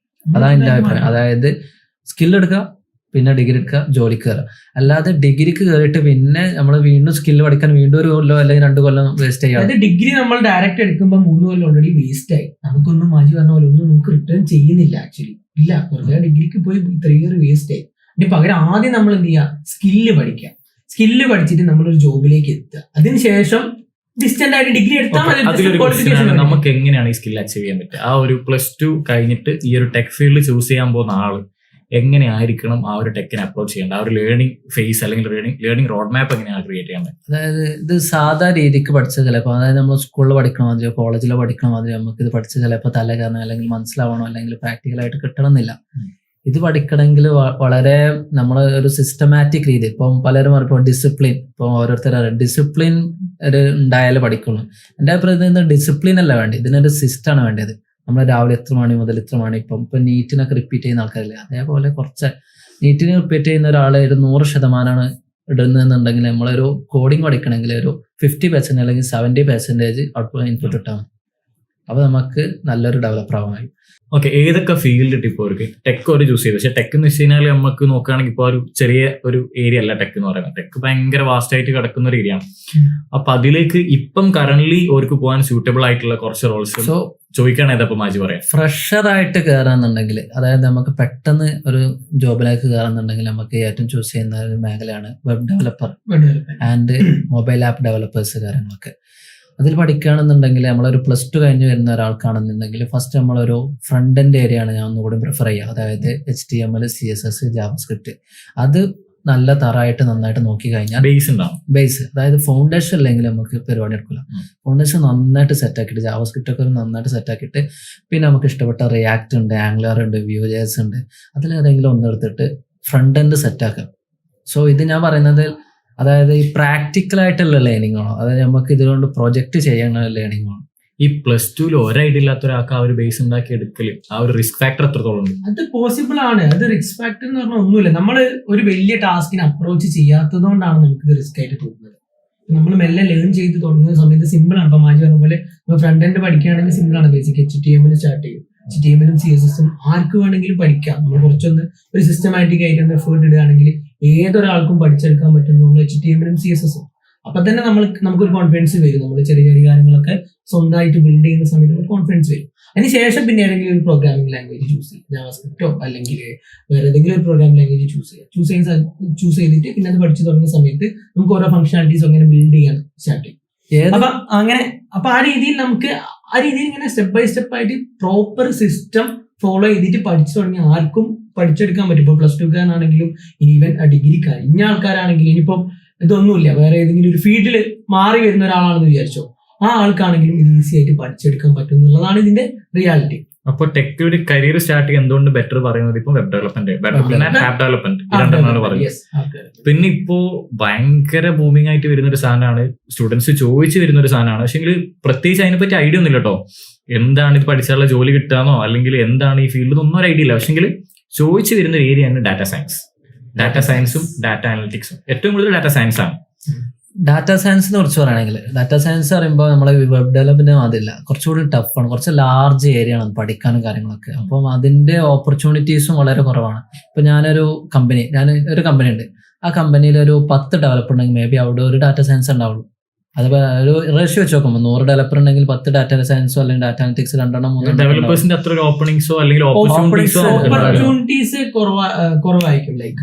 അതാണ് എന്റെ അഭിപ്രായം. അതായത് സ്കിൽ എടുക്കുക, പിന്നെ ഡിഗ്രി എടുക്കുക, ജോലിക്ക് കയറുക. അല്ലാതെ ഡിഗ്രിക്ക് കയറിയിട്ട് പിന്നെ നമ്മൾ വീണ്ടും സ്കിൽ പഠിക്കാൻ വീണ്ടും 1 കൊല്ലം അല്ലെങ്കിൽ 2 കൊല്ലം വേസ്റ്റ് ചെയ്യാം. ഡിഗ്രി നമ്മൾ ഡയറക്റ്റ് എടുക്കുമ്പോൾ 3 കൊല്ലം ഓൾറെഡി വേസ്റ്റ് ആയി. നമുക്കൊന്നും മാജി പറഞ്ഞ പോലെ ഒന്നും നമുക്ക് റിട്ടേൺ ചെയ്യുന്നില്ല. ആക്ച്വലി ഇല്ല, വെറുതെ ഡിഗ്രിക്ക് പോയി 3 ഇയർ വേസ്റ്റ് ആയി. അതിന് പകരം ആദ്യം നമ്മൾ എന്ത് ചെയ്യുക? സ്കില്ല് പഠിക്കുക. സ്കില്ല് പഠിച്ചിട്ട് നമ്മളൊരു ജോബിലേക്ക് എത്തുക. അതിനുശേഷം ഡിസ്റ്റന്റ് ആയിട്ട് ഡിഗ്രി എടുത്താൽ നമുക്ക് എങ്ങനെയാണ് ഈ സ്കിൽ അച്ചീവ് ചെയ്യാൻ പറ്റുക? ആ ഒരു +2 കഴിഞ്ഞിട്ട് ഈ ഒരു ടെക് ഫീൽഡ് ചൂസ് ചെയ്യാൻ പോകുന്ന ആള് എങ്ങനെയായിരിക്കണം ആ ഒരു ടെക്കിനെ അപ്രോച്ച് ചെയ്യേണ്ടത്? ആ ഒരു ലേണിംഗ് ഫേസ് അല്ലെങ്കിൽ ലേണിംഗ് റോഡ് മാപ്പ് എങ്ങനെയാണ് ക്രിയേറ്റ് ചെയ്യാൻ പറ്റുക? അതായത് ഇത് സാധാ രീതിക്ക് പഠിച്ച ചിലപ്പോൾ, അതായത് നമ്മൾ സ്കൂളിൽ പഠിക്കണ മാതിരിയോ കോളേജിലോ പഠിക്കണ മാതിരിയോ നമുക്ക് ഇത് പഠിച്ച ചിലപ്പോൾ തല കയറണം അല്ലെങ്കിൽ മനസ്സിലാവണോ അല്ലെങ്കിൽ പ്രാക്ടിക്കലായിട്ട് കിട്ടണമെന്നില്ല. ഇത് പഠിക്കണമെങ്കിൽ വളരെ നമ്മൾ ഒരു സിസ്റ്റമാറ്റിക് രീതി, ഇപ്പം പലരും ഇപ്പോൾ ഡിസിപ്ലിൻ, ഇപ്പം ഓരോരുത്തരും ഡിസിപ്ലിൻ ഉണ്ടായാലേ പഠിക്കുള്ളൂ. എൻ്റെ അഭിപ്രായത്തിൽ ഡിസിപ്ലിൻ അല്ല വേണ്ടത്, ഇതിനൊരു സിസ്റ്റമാണ് വേണ്ടത്. നമ്മൾ രാവിലെ എത്ര മണി മുതൽ ഇത്ര മണി, ഇപ്പം നീറ്റിനൊക്കെ റിപ്പീറ്റ് ചെയ്യുന്ന ആൾക്കാരില്ലേ, അതേപോലെ കുറച്ച് നീറ്റിന് റിപ്പീറ്റ് ചെയ്യുന്ന ഒരാളെ ഒരു 100% ഇടുന്നുണ്ടെങ്കിൽ നമ്മളൊരു കോഡിങ് പഠിക്കണമെങ്കിൽ ഒരു 50% അല്ലെങ്കിൽ 70% ഔട്ട്പുട്ട് ഇൻപുട്ട് ഇട്ടാൽ അപ്പൊ നമുക്ക് നല്ലൊരു ഡെവലപ്പർ ആവാൻ കഴിയും. ഓക്കെ, ഏതൊക്കെ ഫീൽഡ് ഇപ്പോൾ അവർക്ക് ടെക് ഒരു ചൂസ് ചെയ്ത്, പക്ഷെ ടെക് എന്ന് വെച്ച് കഴിഞ്ഞാൽ നമുക്ക് നോക്കുകയാണെങ്കിൽ ഇപ്പോൾ ഒരു ചെറിയ ഒരു ഏരിയ അല്ല ടെക് എന്ന് പറയുന്നത്. ടെക് ഭയങ്കര വാസ്റ്റ് ആയിട്ട് കിടക്കുന്ന ഒരു ഏരിയ ആണ്. അപ്പൊ അതിലേക്ക് ഇപ്പം കറന്റ് അവർക്ക് പോകാൻ സ്യൂട്ടബിൾ ആയിട്ടുള്ള കുറച്ച് റോൾസ് സോ ചോദിക്കുകയാണ്. ഏതപ്പോ മാജി പറയാം. ഫ്രഷർ ആയിട്ട് കയറാന്നുണ്ടെങ്കിൽ, അതായത് നമുക്ക് പെട്ടെന്ന് ഒരു ജോബിലേക്ക് കയറുന്നുണ്ടെങ്കിൽ നമുക്ക് ഏറ്റവും ചൂസ് ചെയ്യുന്ന ഒരു മേഖലയാണ് web developer and mobile app developers കാര്യങ്ങളൊക്കെ. അതിൽ പഠിക്കുകയാണെന്നുണ്ടെങ്കിൽ നമ്മളൊരു +2 കഴിഞ്ഞ് വരുന്ന ഒരാൾക്കാണെന്നുണ്ടെങ്കിൽ ഫസ്റ്റ് നമ്മളൊരു ഫ്രണ്ട് എൻഡ് ഏരിയ ആണ് ഞാൻ ഒന്നുകൂടി പ്രിഫർ ചെയ്യുക. അതായത് HTML, CSS, JavaScript. അത് നല്ല തറായിട്ട് നന്നായിട്ട് നോക്കി കഴിഞ്ഞാൽ ബേസ്, അതായത് ഫൗണ്ടേഷൻ അല്ലെങ്കിൽ നമുക്ക് പരിപാടി എടുക്കില്ല. ഫൗണ്ടേഷൻ നന്നായിട്ട് സെറ്റാക്കിയിട്ട് JavaScript ഒക്കെ നന്നായിട്ട് സെറ്റാക്കിയിട്ട് പിന്നെ നമുക്ക് ഇഷ്ടപ്പെട്ട റിയാക്ട് ഉണ്ട്, ആംഗ്ലർ ഉണ്ട്, Vue.js ഉണ്ട്, അതിലേതെങ്കിലും ഒന്നെടുത്തിട്ട് ഫ്രണ്ട് എൻഡ് സെറ്റാക്കുക. സോ ഇത് ഞാൻ പറയുന്നത് അതായത് ഈ പ്രാക്ടിക്കൽ ആയിട്ടുള്ള ലേണിംഗ് ആണോ, അതായത് നമുക്ക് ഇതുകൊണ്ട് പ്രൊജക്ട് ചെയ്യണ ലേണിംഗ് ആണോ? ഈ +2 ഒരു ഐഡിയ ഇല്ലാത്ത ഒരാൾക്ക് ആ ഒരു ബേസ് ഉണ്ടാക്കി എടുക്കല് ആ ഒരു റിസ്ക് ഫാക്ടർ എത്രത്തോളം ഉണ്ട്? അത് പോസിബിൾ ആണ്. അത് റിസ്ക് ഫാക്ടർ എന്ന് പറഞ്ഞാൽ ഒന്നുമില്ല. നമ്മൾ ഒരു വലിയ ടാസ്കിനെ അപ്രോച്ച് ചെയ്യാത്തത് കൊണ്ടാണ് നമുക്ക് റിസ്ക് ആയിട്ട് തോന്നുന്നത്. നമ്മൾ മെല്ലെ ലേൺ ചെയ്ത് തുടങ്ങുന്ന സമയത്ത് സിമ്പിൾ ആണ്. ഇപ്പൊ മാജി പറഞ്ഞ പോലെ ഫ്രണ്ട് എൻഡ് പഠിക്കുകയാണെങ്കിൽ സിമ്പിൾ ആണ്. ബേസിക് HTML സ്റ്റാർട്ട് ചെയ്യും. HTML CSS ആർക്ക് വേണമെങ്കിലും പഠിക്കാം. നമ്മൾ കുറച്ചൊന്ന് ഒരു സിസ്റ്റമാറ്റിക് ആയിട്ട് എഫേർട്ട് ഇടുകയാണെങ്കിൽ ഏതൊരാൾക്കും പഠിച്ചെടുക്കാൻ പറ്റും നമ്മൾ HTML CSS. അപ്പൊ തന്നെ നമുക്കൊരു കോൺഫിഡൻസ് വരും. നമ്മൾ ചെറിയ ചെറിയ കാര്യങ്ങളൊക്കെ സ്വന്തമായിട്ട് ബിൽഡ് ചെയ്യുന്ന സമയത്ത് നമുക്ക് കോൺഫിഡൻസ് വരും. അതിനുശേഷം പിന്നെ ഏതെങ്കിലും ഒരു പ്രോഗ്രാമിംഗ് ലാംഗ്വേജ് ചൂസ് ചെയ്യും. JavaScript അല്ലെങ്കിൽ വേറെ ഏതെങ്കിലും ഒരു പ്രോഗ്രാമിംഗ് ലാംഗ്വേജ് ചൂസ് ചെയ്തിട്ട് പിന്നെ അത് പഠിച്ചു തുടങ്ങുന്ന സമയത്ത് നമുക്ക് ഓരോ ഫംഗ്ഷനാലിറ്റീസ് അങ്ങനെ ബിൽഡ് ചെയ്യാൻ സ്റ്റാർട്ട് ചെയ്യും. അപ്പൊ ആ രീതിയിൽ ഇങ്ങനെ സ്റ്റെപ്പ് ബൈ സ്റ്റെപ്പ് ആയിട്ട് പ്രോപ്പർ സിസ്റ്റം ഫോളോ ചെയ്തിട്ട് പഠിച്ചു തുടങ്ങി ആർക്കും പഠിച്ചെടുക്കാൻ പറ്റും. ഇപ്പൊ +2 ആണെങ്കിലും ഈവൻ ഡിഗ്രി കഴിഞ്ഞ ആൾക്കാരാണെങ്കിലും ഇനിയിപ്പം ഇതൊന്നുമില്ല, വേറെ ഏതെങ്കിലും ഒരു ഫീൽഡിൽ മാറി വരുന്ന ഒരാളാണെന്ന് വിചാരിച്ചോ, ആ ആൾക്കാണെങ്കിലും ഇത് ഈസി ആയിട്ട് പഠിച്ചെടുക്കാൻ പറ്റും എന്നുള്ളതാണ് ഇതിന്റെ റിയാലിറ്റി. അപ്പൊ ടെക് ഒരു കരിയർ സ്റ്റാർട്ട് ചെയ്യാൻ എന്തുകൊണ്ട് ബെറ്റർ പറയുന്നത് ഇപ്പൊ വെബ് ഡെവലപ്മെന്റ്, ആപ്പ് ഡെവലപ്മെന്റ് രണ്ടെണ്ണമാണ് പറയുന്നത്. പിന്നെ ഇപ്പോ ഭയങ്കര ബൂമിംഗ് ആയിട്ട് വരുന്ന ഒരു സാധനമാണ്, സ്റ്റുഡൻസ് ചോദിച്ചു വരുന്ന ഒരു സാധനമാണ്. പക്ഷെങ്കിൽ പ്രത്യേകിച്ച് അതിനെപ്പറ്റി ഐഡിയ ഒന്നുമില്ല കേട്ടോ. എന്താണ് ഇത് പഠിച്ചാലുള്ള ജോലി കിട്ടാന്നോ അല്ലെങ്കിൽ എന്താണ് ഈ ഫീൽഡിൽ ഒന്നും ഒരു ഐഡിയ ഇല്ല. പക്ഷെങ്കിൽ ചോദിച്ചു വരുന്ന ഒരു ഏരിയയാണ് ഡാറ്റാ സയൻസും ഡാറ്റ അനലിറ്റിക്സും. ഏറ്റവും കൂടുതൽ ഡാറ്റാ സയൻസ് ആണ്. ഡാറ്റാ സയൻസിനെ കുറിച്ച് പറയുകയാണെങ്കിൽ ഡാറ്റാ സയൻസ് പറയുമ്പോൾ നമ്മളെ വെബ് ഡെവലപ്മെന്റ് അതില്ല, കുറച്ചുകൂടി ടഫാണ്, കുറച്ച് ലാർജ് ഏരിയ ആണ് പഠിക്കാനും കാര്യങ്ങളൊക്കെ. അപ്പം അതിന്റെ ഓപ്പർച്യൂണിറ്റീസും വളരെ കുറവാണ്. ഇപ്പൊ ഞാൻ ഒരു കമ്പനി ഉണ്ട്, ആ കമ്പനിയിൽ ഒരു 10 ഡെവലപ്പർ ഉണ്ടെങ്കിൽ മേ ബി അവിടെ ഒരു ഡാറ്റാ സയൻസ് ഉണ്ടാവുള്ളൂ. അതുപോലെ ഒരു റേഷ്യോ വെച്ച് നോക്കുമ്പോൾ 100 ഡെവലപ്പർ ഉണ്ടെങ്കിൽ 10 ഡാറ്റാ സയൻസോ അല്ലെങ്കിൽ ഡാറ്റ അനലിറ്റിക്സ് 2-3 ഡെവലപ്പേഴ്സിന്റെ അത്ര ഒരു ഓപ്പണിംഗ്സോ അല്ലെങ്കിൽ ഓപ്പർച്യൂണിറ്റീസ് കുറവായിരിക്കും ലൈക്ക്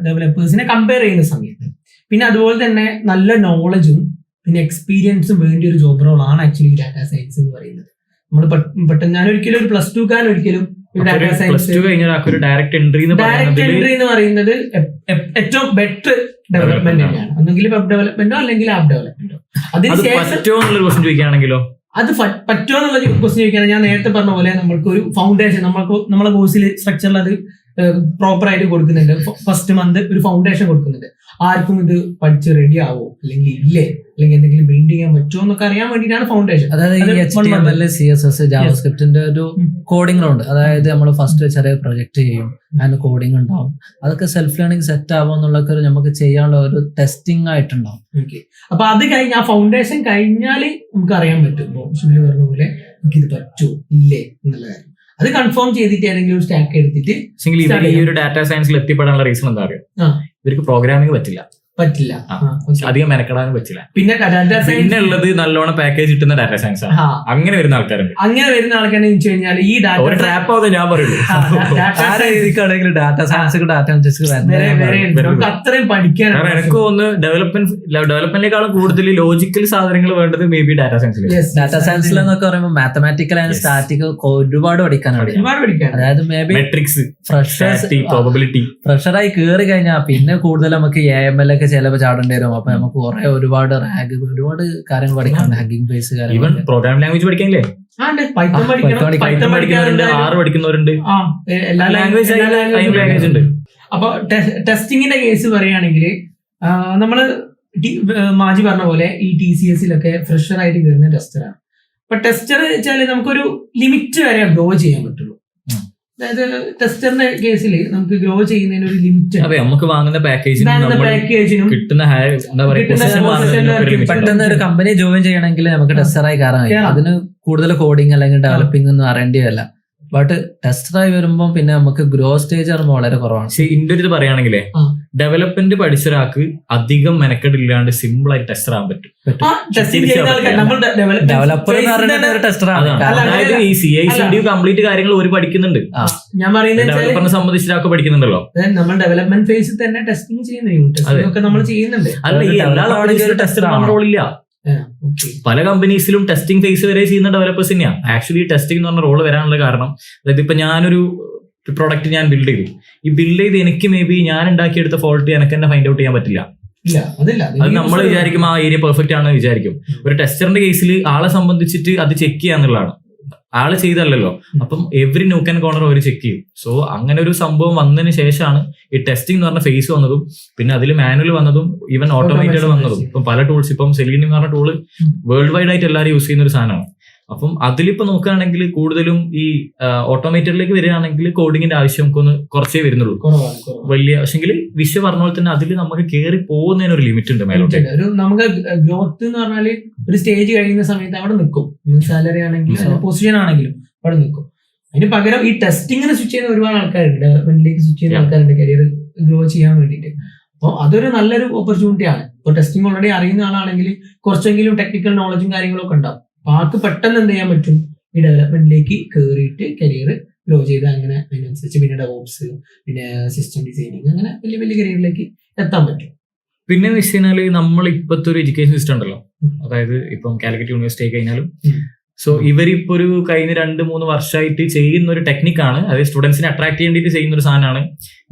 ഡെവലപ്പേഴ്സിനെ കമ്പയർ ചെയ്യുന്ന സമയത്ത്. പിന്നെ അതുപോലെ തന്നെ നല്ല നോളജും പിന്നെ എക്സ്പീരിയൻസും വേണ്ടിയ ഒരു ജോബ് റോൾ ആണ് ആക്ച്വലി ഡാറ്റാ സയൻസ് എന്ന് പറയുന്നത്. നമ്മൾ പെട്ടെന്ന് ഞാൻ ഒരിക്കലും ഒരു +2 ഒരിക്കലും ഡാറ്റാ സയൻസ് ഡയറക്ട് എൻട്രി എന്ന് പറയുന്നത് ഏറ്റവും ബെറ്റർ ഡെവലപ്മെന്റ് തന്നെയാണ്. ഒന്നെങ്കിൽ വെബ് ഡെവലപ്മെന്റോ അല്ലെങ്കിൽ ആപ്പ് ഡെവലപ്മെന്റോ. ചോദിക്കുകയാണെങ്കിലോ അത് പറ്റുമോ എന്നുള്ള ക്വസ്റ്റ്യൻ ചോദിക്കുകയാണെങ്കിൽ ഞാൻ നേരത്തെ പറഞ്ഞ പോലെ നമ്മൾക്കൊരു ഫൗണ്ടേഷൻ നമ്മളെ കോഴ്സിൽ സ്ട്രക്ചറിൽ അത് പ്രോപ്പർ ആയിട്ട് കൊടുക്കുന്നുണ്ട്. ഫസ്റ്റ് മന്ത് ഒരു ഫൗണ്ടേഷൻ കൊടുക്കുന്നുണ്ട്. ആർക്കും ഇത് പഠിച്ച് റെഡി ആവോ അല്ലെങ്കിൽ ഇല്ലേ അല്ലെങ്കിൽ എന്തെങ്കിലും ബിൽഡ് ചെയ്യാൻ പറ്റുമോ എന്നൊക്കെ അറിയാൻ വേണ്ടിയിട്ടാണ് ഫൗണ്ടേഷൻ. അതായത് HTML, CSS, JavaScriptന്റെ ഒരു കോഡിംഗ് ഉണ്ട്. അതായത് നമ്മൾ ഫസ്റ്റ് ചെറിയ പ്രൊജക്ട് ചെയ്യും, അതിന് കോഡിംഗ് ഉണ്ടാവും, അതൊക്കെ സെൽഫ് ലേണിംഗ് സെറ്റ് ആവും എന്നുള്ളൊക്കെ നമുക്ക് ചെയ്യാനുള്ള ഒരു ടെസ്റ്റിംഗ് ആയിട്ടുണ്ടാവും. ഓക്കെ, അപ്പൊ അത് കഴിഞ്ഞ് ആ ഫൗണ്ടേഷൻ കഴിഞ്ഞാൽ നമുക്ക് അറിയാൻ പറ്റും ഷിബിലി പറഞ്ഞ പോലെ നമുക്കിത് പറ്റുമോ ഇല്ലേ എന്നുള്ള കാര്യം. അത് കൺഫേം ചെയ്തിട്ട് ഏതെങ്കിലും ഒരു സ്റ്റാക്ക് എടുത്തിട്ട് ഈ ഒരു ഡാറ്റാ സയൻസിൽ എത്തിപ്പെടാനുള്ള റീസൺ എന്താ അറിയോ? ഇവർക്ക് പ്രോഗ്രാമിംഗ് പറ്റില്ല, അധികം മെനക്കെടാനും പറ്റില്ല. പിന്നെ പിന്നെ ഉള്ളത് നല്ലോണം പാക്കേജ് കിട്ടുന്ന ഡാറ്റാ സയൻസ് ആണ്. അങ്ങനെ വരുന്ന ആൾക്കാരുണ്ട്. അങ്ങനെ വരുന്ന ആൾക്കാരെ വെച്ച് കഴിഞ്ഞാൽ ഈ ട്രാപ്പ് ആവുന്നത് ഞാൻ പറയുള്ളൂ. ഡാറ്റാ സയൻസ് അത്രയും പഠിക്കാൻ എനിക്ക് തോന്നുന്നു ഡെവലപ്മെന്റിനേക്കാളും കൂടുതൽ ലോജിക്കൽ സാധനങ്ങൾ വേണ്ടത് മേ ബി ഡാറ്റാ സയൻസിൽ. ഡാറ്റാ സയൻസിൽ എന്നൊക്കെ പറയുമ്പോൾ മാത്തമാറ്റിക്കൽ ആൻഡ് സ്റ്റാറ്റിക് ഒരുപാട് പഠിക്കാനാണ്. അതായത് മേ ബി മെട്രിക്സ്, പ്രോബബിലിറ്റി ഫ്രഷറായി കയറി കഴിഞ്ഞാൽ പിന്നെ കൂടുതൽ നമുക്ക് AML ഒക്കെ ചിലപ്പോൾ ചാടേണ്ടി വരും. അപ്പൊ നമുക്ക് ഒരുപാട് കാര്യങ്ങൾ പഠിക്കാനുണ്ട്. Hacking base even programming language പഠിക്കാനില്ലേ? പൈത്തൺ പഠിക്കുന്നവരുണ്ട്, R പഠിക്കുന്നവരുണ്ട്, എല്ലാ ലാംഗ്വേജ് ഉണ്ട്. അപ്പൊ ടെസ്റ്റിങ്ങിന്റെ കേസ് പറയുകയാണെങ്കിൽ നമ്മള് മാജി പറഞ്ഞ പോലെ ഈ TCSലൊക്കെ ഫ്രഷർ ആയിട്ട് കയറുന്ന ടെസ്റ്ററാണ്. അപ്പൊ ടെസ്റ്റർ വെച്ചാൽ നമുക്കൊരു ലിമിറ്റ് വരെ ഗ്രോ ചെയ്യാൻ പറ്റുള്ളൂ. അതായത് ടെസ്റ്ററിന്റെ കേസിൽ നമുക്ക് ഗ്രോ ചെയ്യുന്നതിന് ഒരു ലിമിറ്റ് അതെ, നമുക്ക് വാങ്ങുന്ന പാക്കേജിനും പാക്കേജിനും കിട്ടുന്ന എന്താ പറയുക കിട്ടുന്ന പൊസിഷൻ വാങ്ങുന്നതിനൊക്കെ ഒരു limit ഉണ്ട്. പെട്ടെന്ന് ഒരു കമ്പനി ജോയിൻ ചെയ്യണമെങ്കിൽ നമുക്ക് ടെസ്റ്ററായി കയറാൻ കഴിയും. കേറാം. അതിന് കൂടുതൽ കോഡിങ് അല്ലെങ്കിൽ ഡെവലപ്പിംഗ് ഒന്നും അറിയേണ്ടിയല്ല. ബട്ട് ടെസ്റ്ററായി വരുമ്പോൾ പിന്നെ നമുക്ക് ഗ്രോ സ്റ്റേജ് പറയുമ്പോൾ വളരെ കുറവാണ്. പക്ഷെ ഇന്റെ ഒരു ഇത് പറയുകയാണെങ്കിലേ ആ. ഡെവലപ്മെന്റ് പഠിച്ച ഒരാൾക്ക് അധികം മെനക്കെടില്ലാണ്ട് സിമ്പിൾ ആയിട്ട് ടെസ്റ്റർ ആകാൻ പറ്റും. ടെസ്റ്റിംഗ് ചെയ്യുന്ന ആൾക്കാർ നമ്മൾ ഡെവലപ്പർ എന്ന് പറയുന്നത് ഒരു ടെസ്റ്ററാണ്. അതാണ്. അതായത് ഈ CI/CD കംപ്ലീറ്റ് കാര്യങ്ങൾ ഒരു പഠിക്കുന്നുണ്ട്. ഞാൻ പറയുന്നത് ഡെവലപ്പറിനെ സംബന്ധിച്ചിട്ടൊക്കെ പഠിക്കുന്നുണ്ടല്ലോ. നമ്മൾ ഡെവലപ്മെന്റ് ഫേസിൽ തന്നെ ടെസ്റ്റിംഗ് ചെയ്യുന്ന യൂണിറ്റ് ഒക്കെ നമ്മൾ ചെയ്യുന്നുണ്ട്. അല്ല, ഈ എല്ലാ കമ്പനീസിലും ടെസ്റ്റർ റോളില്ല. പല കമ്പനീസിലും ടെസ്റ്റിംഗ് ഫേസ് വരെ ചെയ്യുന്ന ഡെവലപ്പേഴ്സ് തന്നെയാണ്. ആക്ച്വലി ടെസ്റ്റിംഗ് എന്ന് പറഞ്ഞ റോള് വരാനുള്ള കാരണം, അതായത് ഇപ്പൊ ഞാനൊരു പ്രോഡക്റ്റ് ഞാൻ ബിൽഡ് ചെയ്തു. ഈ ബിൽഡ് ചെയ്ത് എനിക്ക് മേ ബി ഞാൻ ഉണ്ടാക്കിയെടുത്ത ഫോൾട്ട് എനിക്ക് തന്നെ ഫൈൻഡ് ഔട്ട് ചെയ്യാൻ പറ്റില്ല. അത് നമ്മൾ വിചാരിക്കും ആ ഏരിയ പെർഫെക്റ്റ് ആണെന്ന് വിചാരിക്കും. ഒരു ടെസ്റ്ററിന്റെ കേസിൽ ആളെ സംബന്ധിച്ചിട്ട് അത് ചെക്ക് ചെയ്യാന്നുള്ളതാണ്. ആള് ചെയ്തല്ലോ. അപ്പം എവറി ന്യൂക്ക് ആൻഡ് കോർണർ അവർ ചെക്ക് ചെയ്യും. സോ അങ്ങനെ ഒരു സംഭവം വന്നതിന് ശേഷമാണ് ഈ ടെസ്റ്റിംഗ് എന്ന് പറഞ്ഞ ഫേസ് വന്നതും പിന്നെ അതിൽ മാനുവൽ വന്നതും ഈവൻ ഓട്ടോമേറ്റഡ് വന്നതും. ഇപ്പം പല ടൂൾസ്, ഇപ്പം സെലീനിയം എന്ന് പറഞ്ഞ ടൂള് വേൾഡ് വൈഡ് ആയിട്ട് എല്ലാവരും യൂസ് ചെയ്യുന്ന ഒരു സാധനമാണ്. അപ്പം അതിലിപ്പോ നോക്കുകയാണെങ്കിൽ കൂടുതലും ഈ ഓട്ടോമേറ്റഡിലേക്ക് വരികയാണെങ്കിൽ കോഡിങ്ങിന്റെ ആവശ്യം നമുക്കൊന്ന് കുറച്ചേ വരുന്നുള്ളൂ. വലിയ പക്ഷെങ്കിൽ വിഷയം പറഞ്ഞ പോലെ തന്നെ അതിൽ നമുക്ക് കയറി പോകുന്നതിന് ഒരു ലിമിറ്റ് ഉണ്ട് മേലോട്ട്. ഒരു നമുക്ക് ഗ്രോത്ത് എന്ന് പറഞ്ഞാല് ഒരു സ്റ്റേജ് കഴിയുന്ന സമയത്ത് അവിടെ നിൽക്കും. സാലറി ആണെങ്കിലും പൊസിഷൻ ആണെങ്കിലും അവിടെ നിൽക്കും. അതിന് പകരം ഈ ടെസ്റ്റിങ്ങിന് സ്വിച്ച് ചെയ്യുന്ന ഒരുപാട് ആൾക്കാരുണ്ട്, ഡെവലപ്മെന്റിലേക്ക് സ്വിച്ച് ചെയ്യുന്ന ആൾക്കാരുണ്ട് കരിയർ ഗ്രോ ചെയ്യാൻ വേണ്ടിയിട്ട്. അപ്പോൾ അതൊരു നല്ലൊരു ഓപ്പർച്യൂണിറ്റി ആണ്. ഇപ്പോൾ ടെസ്റ്റിംഗ് ഓൾറെഡി അറിയുന്ന ആളാണെങ്കിൽ കുറച്ചെങ്കിലും ടെക്നിക്കൽ നോളജും കാര്യങ്ങളൊക്കെ ഉണ്ടാവും. അപ്പൊ ആൾക്ക് പെട്ടെന്ന് എന്ത് ചെയ്യാൻ പറ്റും, ഈ ഡെവലപ്മെന്റിലേക്ക് കയറിയിട്ട് കരിയർ ഗ്രോ ചെയ്ത് അങ്ങനെ അതിനനുസരിച്ച് പിന്നെ ഡെവോപ്സ്, പിന്നെ സിസ്റ്റം ഡിസൈനിങ്, അങ്ങനെ വലിയ വലിയ കരിയറിലേക്ക് എത്താൻ പറ്റും. പിന്നെ എന്ന് വെച്ച് കഴിഞ്ഞാല് നമ്മൾ ഇപ്പോഴത്തെ ഒരു എഡ്യൂക്കേഷൻ സിസ്റ്റം ഉണ്ടല്ലോ, അതായത് ഇപ്പം കാലിക്കറ്റ് യൂണിവേഴ്സിറ്റി ആയി കഴിഞ്ഞാലും സോ ഇവരിപ്പോ ഒരു കഴിഞ്ഞ 2-3 വർഷമായിട്ട് ചെയ്യുന്ന ഒരു ടെക്നിക്കാണ്, അതായത് സ്റ്റുഡൻസിനെ അട്രാക്ട് ചെയ്യേണ്ടിയിട്ട് ചെയ്യുന്ന ഒരു സാധനമാണ്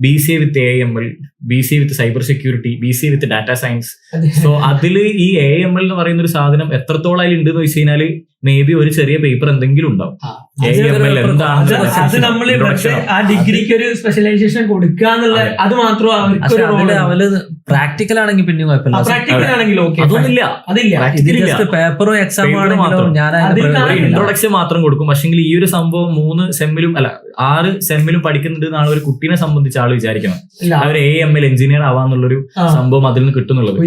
BCA വിത്ത് AML, BCA വിത്ത് സൈബർ സെക്യൂരിറ്റി, BCA വിത്ത് ഡാറ്റാ സയൻസ്. സോ അതില് ഈ AML എന്ന് പറയുന്ന ഒരു സാധനം എത്രത്തോളം അതിൽ ഉണ്ട് എന്ന് വെച്ച് കഴിഞ്ഞാല് മേ ബി ഒരു ചെറിയ പേപ്പർ എന്തെങ്കിലും ഉണ്ടാവും. AML എന്താണ്, അത് നമ്മൾ ആ ഡിഗ്രിക്ക് ഒരു സ്പെഷ്യലൈസേഷൻ കൊടുക്കുക എന്നുള്ള അത് മാത്രം അവർക്ക് പ്രാക്ടിക്കൽ ആണെങ്കിൽ പിന്നെ കുഴപ്പമില്ല. പ്രാക്ടിക്കൽ ആണെങ്കിലും അതൊന്നുമില്ല, അതില്ല. പേപ്പറും എക്സാമും ആണെങ്കിലും ഞാൻ ഇൻട്രൊഡക്ഷൻ മാത്രം കൊടുക്കും. പക്ഷെ ഈ ഒരു സംഭവം 3 സെമ്മിലും അല്ല 6 സെമ്മിലും പഠിക്കുന്നുണ്ട് എന്നാണ് ഒരു കുട്ടീനെ സംബന്ധിച്ച് ആൾ വിചാരിക്കണം. അവർ AML എഞ്ചിനീയർ ആവാന്നുള്ളൊരു സംഭവം അതിൽ നിന്ന് കിട്ടുന്നുള്ളത്.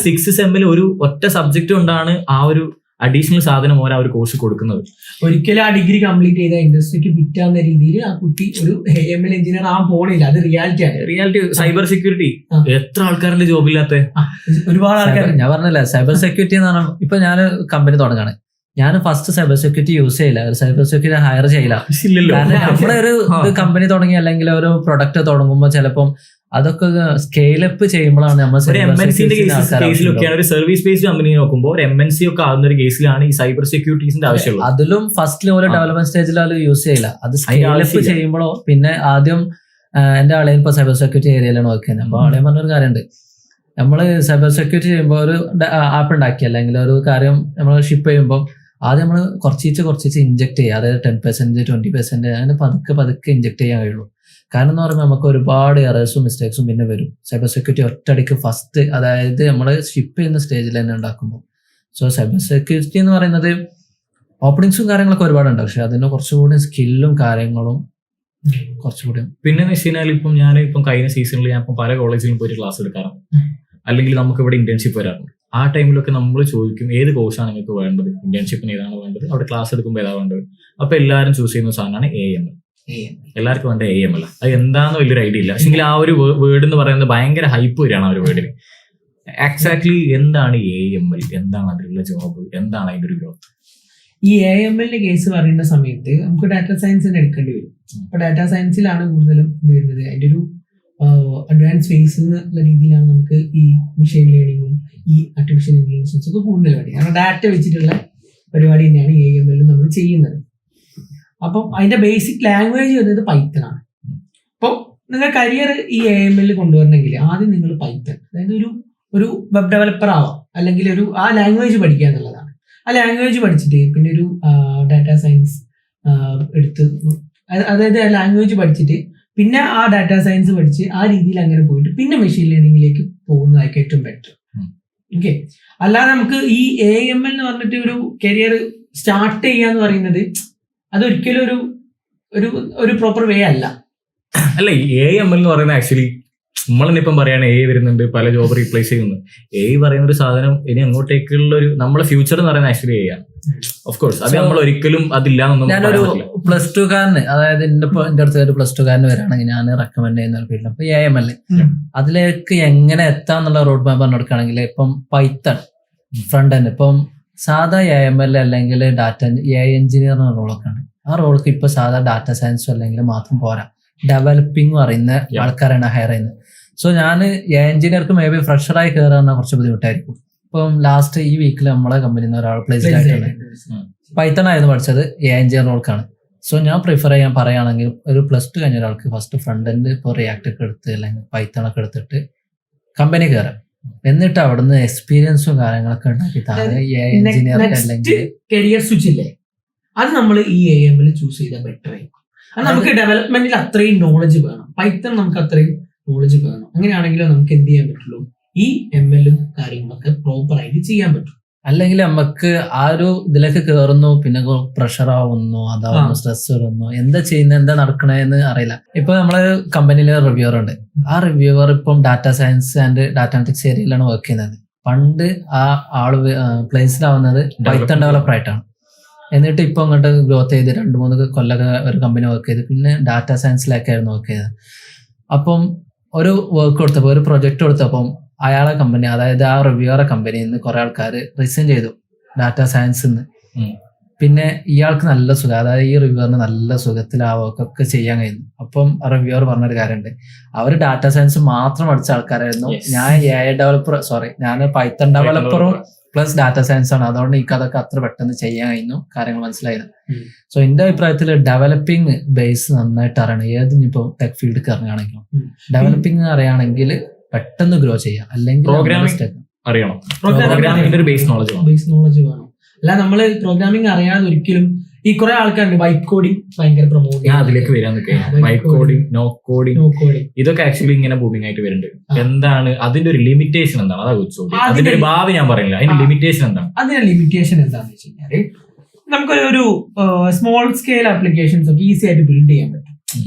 6 സെമ്മിൽ ഒരു ഒറ്റ സബ്ജക്ട് കൊണ്ടാണ് ആ ഒരു അഡീഷണൽ സാധനം ഓരോ ഒരു കോഴ്സ് കൊടുക്കുന്നത്. ഒരിക്കലും ആ ഡിഗ്രി കംപ്ലീറ്റ് ചെയ്ത ഇൻഡസ്ട്രിക്ക് ഫിറ്റാവുന്ന രീതിയിൽ ആ കുട്ടി ഒരു AML എഞ്ചിനീയർ ആവാൻ പോണില്ല. അത് റിയാലിറ്റി ആണ്. റിയാലിറ്റി. സൈബർ സെക്യൂരിറ്റി എത്ര ആൾക്കാരുടെ ജോബില്ലാത്ത ഒരുപാട് ആൾക്കാർ. ഞാൻ പറഞ്ഞില്ല, സൈബർ സെക്യൂരിറ്റി എന്ന് പറഞ്ഞാൽ ഇപ്പൊ ഞാൻ കമ്പനി തുടങ്ങാണ്, ഞാൻ ഫസ്റ്റ് സൈബർ സെക്യൂരിറ്റി യൂസ് ചെയ്യില്ല, ഒരു സൈബർ സെക്യൂരിറ്റി ഹയർ ചെയ്യില്ല. കാരണം നമ്മളൊരു കമ്പനി തുടങ്ങി അല്ലെങ്കിൽ ഒരു പ്രൊഡക്റ്റ് തുടങ്ങുമ്പോൾ ചിലപ്പം അതൊക്കെ സ്കെയിലപ്പ് ചെയ്യുമ്പോഴാണ് നമ്മൾ ഒരു സർവീസ് ബേസ്ഡ് കമ്പനി നോക്കുമ്പോൾ ഒരു MNC ഒക്കെ ആകുന്ന ഒരു കേസിലാണ് ഈ സൈബർ സെക്യൂരിറ്റീസിന്റെ ആവശ്യമുള്ളത്. അതിലും ഫസ്റ്റിൽ ഒരു ഡെവലപ്മെന്റ് സ്റ്റേജിൽ അത് യൂസ് ചെയ്യില്ല. അത് സ്കെയിലപ്പ് ചെയ്യുമ്പോഴോ പിന്നെ ആദ്യം എന്റെ ആളെ ഇപ്പൊ സൈബർ സെക്യൂരിറ്റി ഏരിയയിലാണ് വർക്ക് ചെയ്യുന്നത്. അപ്പൊ ആളെ പറഞ്ഞൊരു കാര്യമുണ്ട്, നമ്മള് സൈബർ സെക്യൂരിറ്റി ചെയ്യുമ്പോൾ ഒരു ആപ്പ് ഉണ്ടാക്കി അല്ലെങ്കിൽ ഒരു കാര്യം നമ്മൾ ഷിപ്പ് ചെയ്യുമ്പോൾ ആദ്യം നമ്മൾ കുറച്ച് ഇഞ്ചെക്ട് ചെയ്യുക. അതായത് 10%, 20% അങ്ങനെ പതുക്കെ ഇഞ്ചെക്ട് ചെയ്യാൻ കഴിയുള്ളൂ. കാരണം എന്ന് പറയുമ്പോൾ നമുക്ക് ഒരുപാട് എറേഴ്സും മിസ്റ്റേക്സും പിന്നെ വരും. സൈബർ സെക്യൂരിറ്റി ഒറ്റയടിക്ക് ഫസ്റ്റ്, അതായത് നമ്മൾ ഷിപ്പ് ചെയ്യുന്ന സ്റ്റേജിൽ തന്നെ ഉണ്ടാക്കുമ്പോൾ. സോ സൈബർ സെക്യൂരിറ്റി എന്ന് പറയുന്നത് ഓപ്പണിങ്സും കാര്യങ്ങളൊക്കെ ഒരുപാടുണ്ട്, പക്ഷെ അതിന് കുറച്ചുകൂടി സ്കില്ലും കാര്യങ്ങളും കുറച്ചുകൂടി. പിന്നെ എന്ന് വെച്ച് കഴിഞ്ഞാൽ ഇപ്പം ഞാൻ കഴിഞ്ഞ സീസണിൽ ഞാൻ പല കോളേജിലും പോയിട്ട് ക്ലാസ് എടുക്കാറുണ്ട്, അല്ലെങ്കിൽ നമുക്ക് ഇവിടെ ഇന്റേൺഷിപ്പ് വരാറുണ്ട്. ആ ടൈമിലൊക്കെ നമ്മൾ ചോദിക്കും ഏത് കോഴ്സാണ് നിങ്ങൾക്ക് വേണ്ടത്, ഇന്റേൺഷിപ്പിന് ഏതാണ് വേണ്ടത്, അവിടെ ക്ലാസ് എടുക്കുമ്പോൾ ഏതാണ് വേണ്ടത്. അപ്പൊ എല്ലാവരും ചൂസ് ചെയ്യുന്ന സാധനമാണ് AML. എല്ലാവർക്കും വേണ്ട AML. അത് എന്താണെന്ന് വലിയൊരു ഐഡിയ ഇല്ല. പക്ഷെങ്കിൽ ആ ഒരു വേർഡ് എന്ന് പറയുന്നത് ഭയങ്കര ഹൈപ്പ് വരികയാണ് ആ ഒരു വേർഡിന്. എക്സാക്ട്ലി എന്താണ് AML, എന്താണ് അതിലുള്ള ജോബ്, എന്താണ് അതിന്റെ ഒരു ഗ്രോത്ത്? ഈ AML കേസ് പറയുന്ന സമയത്ത് നമുക്ക് ഡാറ്റാ സയൻസിന് എടുക്കേണ്ടി വരും. അപ്പൊ ഡാറ്റാ സയൻസിലാണ് കൂടുതലും ഇത് വരുന്നത്. അതിന്റെ ഒരു അഡ്വാൻസ് ഫേസ് എന്നുള്ള രീതിയിലാണ് നമുക്ക് ഈ മെഷീൻ ലേണിങ്ങും ഈ ആർട്ടിഫിഷ്യൽ ഇന്റലിജൻസും ഒക്കെ കൂടുതൽ വേണ്ടി. കാരണം ഡാറ്റ വെച്ചിട്ടുള്ള പരിപാടി തന്നെയാണ് AML നമ്മൾ ചെയ്യുന്നത്. അപ്പം അതിന്റെ ബേസിക് ലാംഗ്വേജ് വരുന്നത് പൈത്തൺ ആണ്. അപ്പം നിങ്ങൾ കരിയർ ഈ AML കൊണ്ടുവരണമെങ്കിൽ ആദ്യം നിങ്ങൾ പൈത്തൺ, അതായത് ഒരു വെബ് ഡെവലപ്പർ ആവാം, അല്ലെങ്കിൽ ആ ലാംഗ്വേജ് പഠിക്കുക എന്നുള്ളതാണ്. ആ ലാംഗ്വേജ് പഠിച്ചിട്ട് പിന്നെ ഒരു ഡാറ്റാ സയൻസ് എടുത്ത്, അതായത് ആ ലാംഗ്വേജ് പഠിച്ചിട്ട് പിന്നെ ആ ഡാറ്റാ സയൻസ് പഠിച്ച് ആ രീതിയിൽ അങ്ങനെ പോയിട്ട് പിന്നെ മെഷീൻ ലേണിംഗിലേക്ക് പോകുന്നതായിരിക്കും ഏറ്റവും ബെറ്റർ. ഓക്കെ. അല്ലാതെ നമുക്ക് ഈ AML എന്ന് പറഞ്ഞിട്ട് ഒരു കരിയർ സ്റ്റാർട്ട് ചെയ്യാന്ന് പറയുന്നത് അതൊരിക്കലും ഒരു പ്രോപ്പർ വേ അല്ല. അല്ല, AML എന്ന് പറയുന്നത് ആക്ച്വലി നമ്മളെന്നിപ്പം പറയാണ് AI വരുന്നുണ്ട്, പല ജോബ് റീപ്ലേസ് ചെയ്യുന്നു. AI പറയുന്ന ഒരു സാധനം ഇനി അങ്ങോട്ടേക്കുള്ള ഒരു നമ്മളെ ഫ്യൂച്ചർ എന്ന് പറയുന്നത് ആക്ച്വലി AI ആണ്. ഓഫ് കോഴ്സ് അത് നമ്മൾ ഒരിക്കലും അതില്ലാന്നൊന്നും ഞാനൊരു +2കാരന്, അതായത് എന്റെ അടുത്ത് ഒരു +2കാരന് വരാണെങ്കിൽ ഞാൻ റെക്കമെൻഡ് ചെയ്യുന്ന ഒരു ഫീൽഡ് ഇപ്പൊ AML. അതിലേക്ക് എങ്ങനെ എത്താന്നുള്ള റോഡ് മാപ്പ് പറഞ്ഞു കൊടുക്കുകയാണെങ്കിൽ ഇപ്പം പൈത്തൺ ഫ്രണ്ട് എൻഡ്, ഇപ്പം സാധാ AML അല്ലെങ്കിൽ ഡാറ്റ AI എഞ്ചിനീയർ എന്ന റോളൊക്കെ ആണ്. ആ റോൾക്ക് ഇപ്പൊ സാധാ ഡാറ്റ സയൻസോ അല്ലെങ്കിൽ മാത്രം പോരാ, ഡെവലപ്പിംഗ് അറിയുന്ന ആൾക്കാരാണ് ഹയർ ചെയ്യുന്നത്. സോ ഞാൻ AI എഞ്ചിനീയർക്ക് മേ ബി ഫ്രഷറായി കയറാൻ കുറച്ച് ബുദ്ധിമുട്ടായിരിക്കും. ഇപ്പം ലാസ്റ്റ് ഈ വീക്കിൽ നമ്മളെ കമ്പനിയിൽ നിന്ന് ഒരാൾ പ്ലേസ്ഡ് ആയിട്ടുണ്ട്. പൈത്തൺ ആയിരുന്നു പഠിച്ചത്, AI എഞ്ചിനീയർ റോൾക്കാണ്. സോ ഞാൻ പ്രിഫർ ചെയ്യാൻ പറയുകയാണെങ്കിൽ ഒരു +2 കഴിഞ്ഞ ഒരാൾക്ക് ഫസ്റ്റ് ഫ്രണ്ട് എൻഡ് ഇപ്പോൾ റിയാക്ട് ഒക്കെ എടുത്ത് അല്ലെങ്കിൽ പൈത്തൺ ഒക്കെ എടുത്തിട്ട് കമ്പനി കയറാം. എന്നിട്ട് അവിടുന്ന് എക്സ്പീരിയൻസും കാര്യങ്ങളൊക്കെ ഉണ്ടാക്കി താഴെ AI എഞ്ചിനീയർ അല്ലെങ്കിൽ കരിയർ സ്വിച്ച് ഇല്ലേ, അത് നമ്മൾ ഈ AML ചൂസ് ചെയ്താൽ ബെറ്റർ ആയിരിക്കും. നമുക്ക് ഡെവലപ്മെന്റിൽ അത്രയും നോളജ് വേണം, പൈത്തൺ നമുക്ക് അത്രയും നോളജ് വേണം. അങ്ങനെയാണെങ്കിലും നമുക്ക് എന്ത് ചെയ്യാൻ പറ്റുള്ളൂ, ഈ MLഉം കാര്യങ്ങളൊക്കെ പ്രോപ്പർ ആയിട്ട് ചെയ്യാൻ പറ്റും. അല്ലെങ്കിൽ നമുക്ക് ആ ഒരു ഇതിലേക്ക് കയറുന്നു, പിന്നെ പ്രഷർ ആവുന്നു, അതാവുന്നു, സ്ട്രെസ് വരുന്നു, എന്താ ചെയ്യുന്നത്, എന്താ നടക്കണേന്ന് അറിയില്ല. ഇപ്പൊ നമ്മള് കമ്പനിയിൽ റിവ്യൂവർ ഉണ്ട്. ആ റിവ്യൂവർ ഇപ്പം data science and data analytics ഏരിയയിലാണ് വർക്ക് ചെയ്യുന്നത്. പണ്ട് ആ ആള് പ്ലേസിലാവുന്നത് പൈത്തൺ ഡെവലപ്പർ ആയിട്ടാണ്. എന്നിട്ട് ഇപ്പൊ അങ്ങോട്ട് ഗ്രോത്ത് ചെയ്ത് 2-3 കൊല്ലൊക്കെ ഒരു കമ്പനി വർക്ക് ചെയ്ത് പിന്നെ ഡാറ്റ സയൻസിലേക്കായിരുന്നു വർക്ക് ചെയ്തത്. അപ്പം ഒരു വർക്ക് കൊടുത്തപ്പോൾ, ഒരു പ്രൊജക്ട് കൊടുത്തപ്പം അയാളെ കമ്പനി, അതായത് ആ റിവ്യൂവറെ കമ്പനിയിൽ നിന്ന് കുറെ ആൾക്കാർ റിസൈൻ ചെയ്തു ഡാറ്റ സയൻസിൽ നിന്ന്. പിന്നെ ഇയാൾക്ക് നല്ല സുഖം, അതായത് ഈ റിവ്യൂവറിന് നല്ല സുഖത്തിൽ ആ വർക്കൊക്കെ ചെയ്യാൻ കഴിയുന്നു. അപ്പം റിവ്യൂവർ പറഞ്ഞൊരു കാര്യമുണ്ട്, അവർ ഡാറ്റ സയൻസ് മാത്രം പഠിച്ച ആൾക്കാരായിരുന്നു, ഞാൻ പൈത്തൺ ഡെവലപ്പറും പ്ലസ് ഡാറ്റ സയൻസ് ആണ്, അതുകൊണ്ട് എനിക്ക് അതൊക്കെ അത്ര പെട്ടെന്ന് ചെയ്യാൻ കഴിഞ്ഞു, കാര്യങ്ങൾ മനസ്സിലായത്. സോ എന്റെ അഭിപ്രായത്തിൽ ഡെവലപ്പിംഗ് ബേസ് നന്നായിട്ട് അറിയണം. ഏതിനിപ്പോ ടെക് ഫീൽഡ് ഇറങ്ങുകയാണെങ്കിലും ഡെവലപ്പിംഗ് അറിയുകയാണെങ്കിൽ പെട്ടെന്ന് ഗ്രോ ചെയ്യാം. അല്ലെങ്കിൽ അറിയണം, പ്രോഗ്രാമിംഗിന്റെ ഒരു ബേസ് നോളജ് വേണം. അല്ല, നമ്മള് പ്രോഗ്രാമിംഗ് അറിയാതെ ഒരിക്കലും ഈ കുറെ ആൾക്കാരുണ്ട് വൈറ്റ് കോഡിങ് ഭയങ്കര പ്രൊമോട്ട്, ഞാൻ അതിലേക്ക് വരാൻ വൈറ്റ് കോഡിങ്, നോ കോഡിങ്, ഇതൊക്കെ ആക്ച്വലി ഇങ്ങനെ ബൂമിംഗ് ആയിട്ട് വരുന്നുണ്ട്. എന്താണ് അതിന്റെ ഒരു ലിമിറ്റേഷൻ എന്താണ്? അതാ ചോദിച്ചത്. അതിന്റെ ഒരു ഭാവി ഞാൻ പറയുന്നില്ല, അതിന്റെ ലിമിറ്റേഷൻ എന്താണ്? അതിന്റെ ലിമിറ്റേഷൻ എന്താണെന്ന് വെച്ച് കഴിഞ്ഞാല് നമുക്കൊരു സ്മോൾ സ്കെയിൽ ആപ്ലിക്കേഷൻസ് ഒക്കെ ഈസി ആയിട്ട് ബിൽഡ് ചെയ്യാൻ പറ്റും.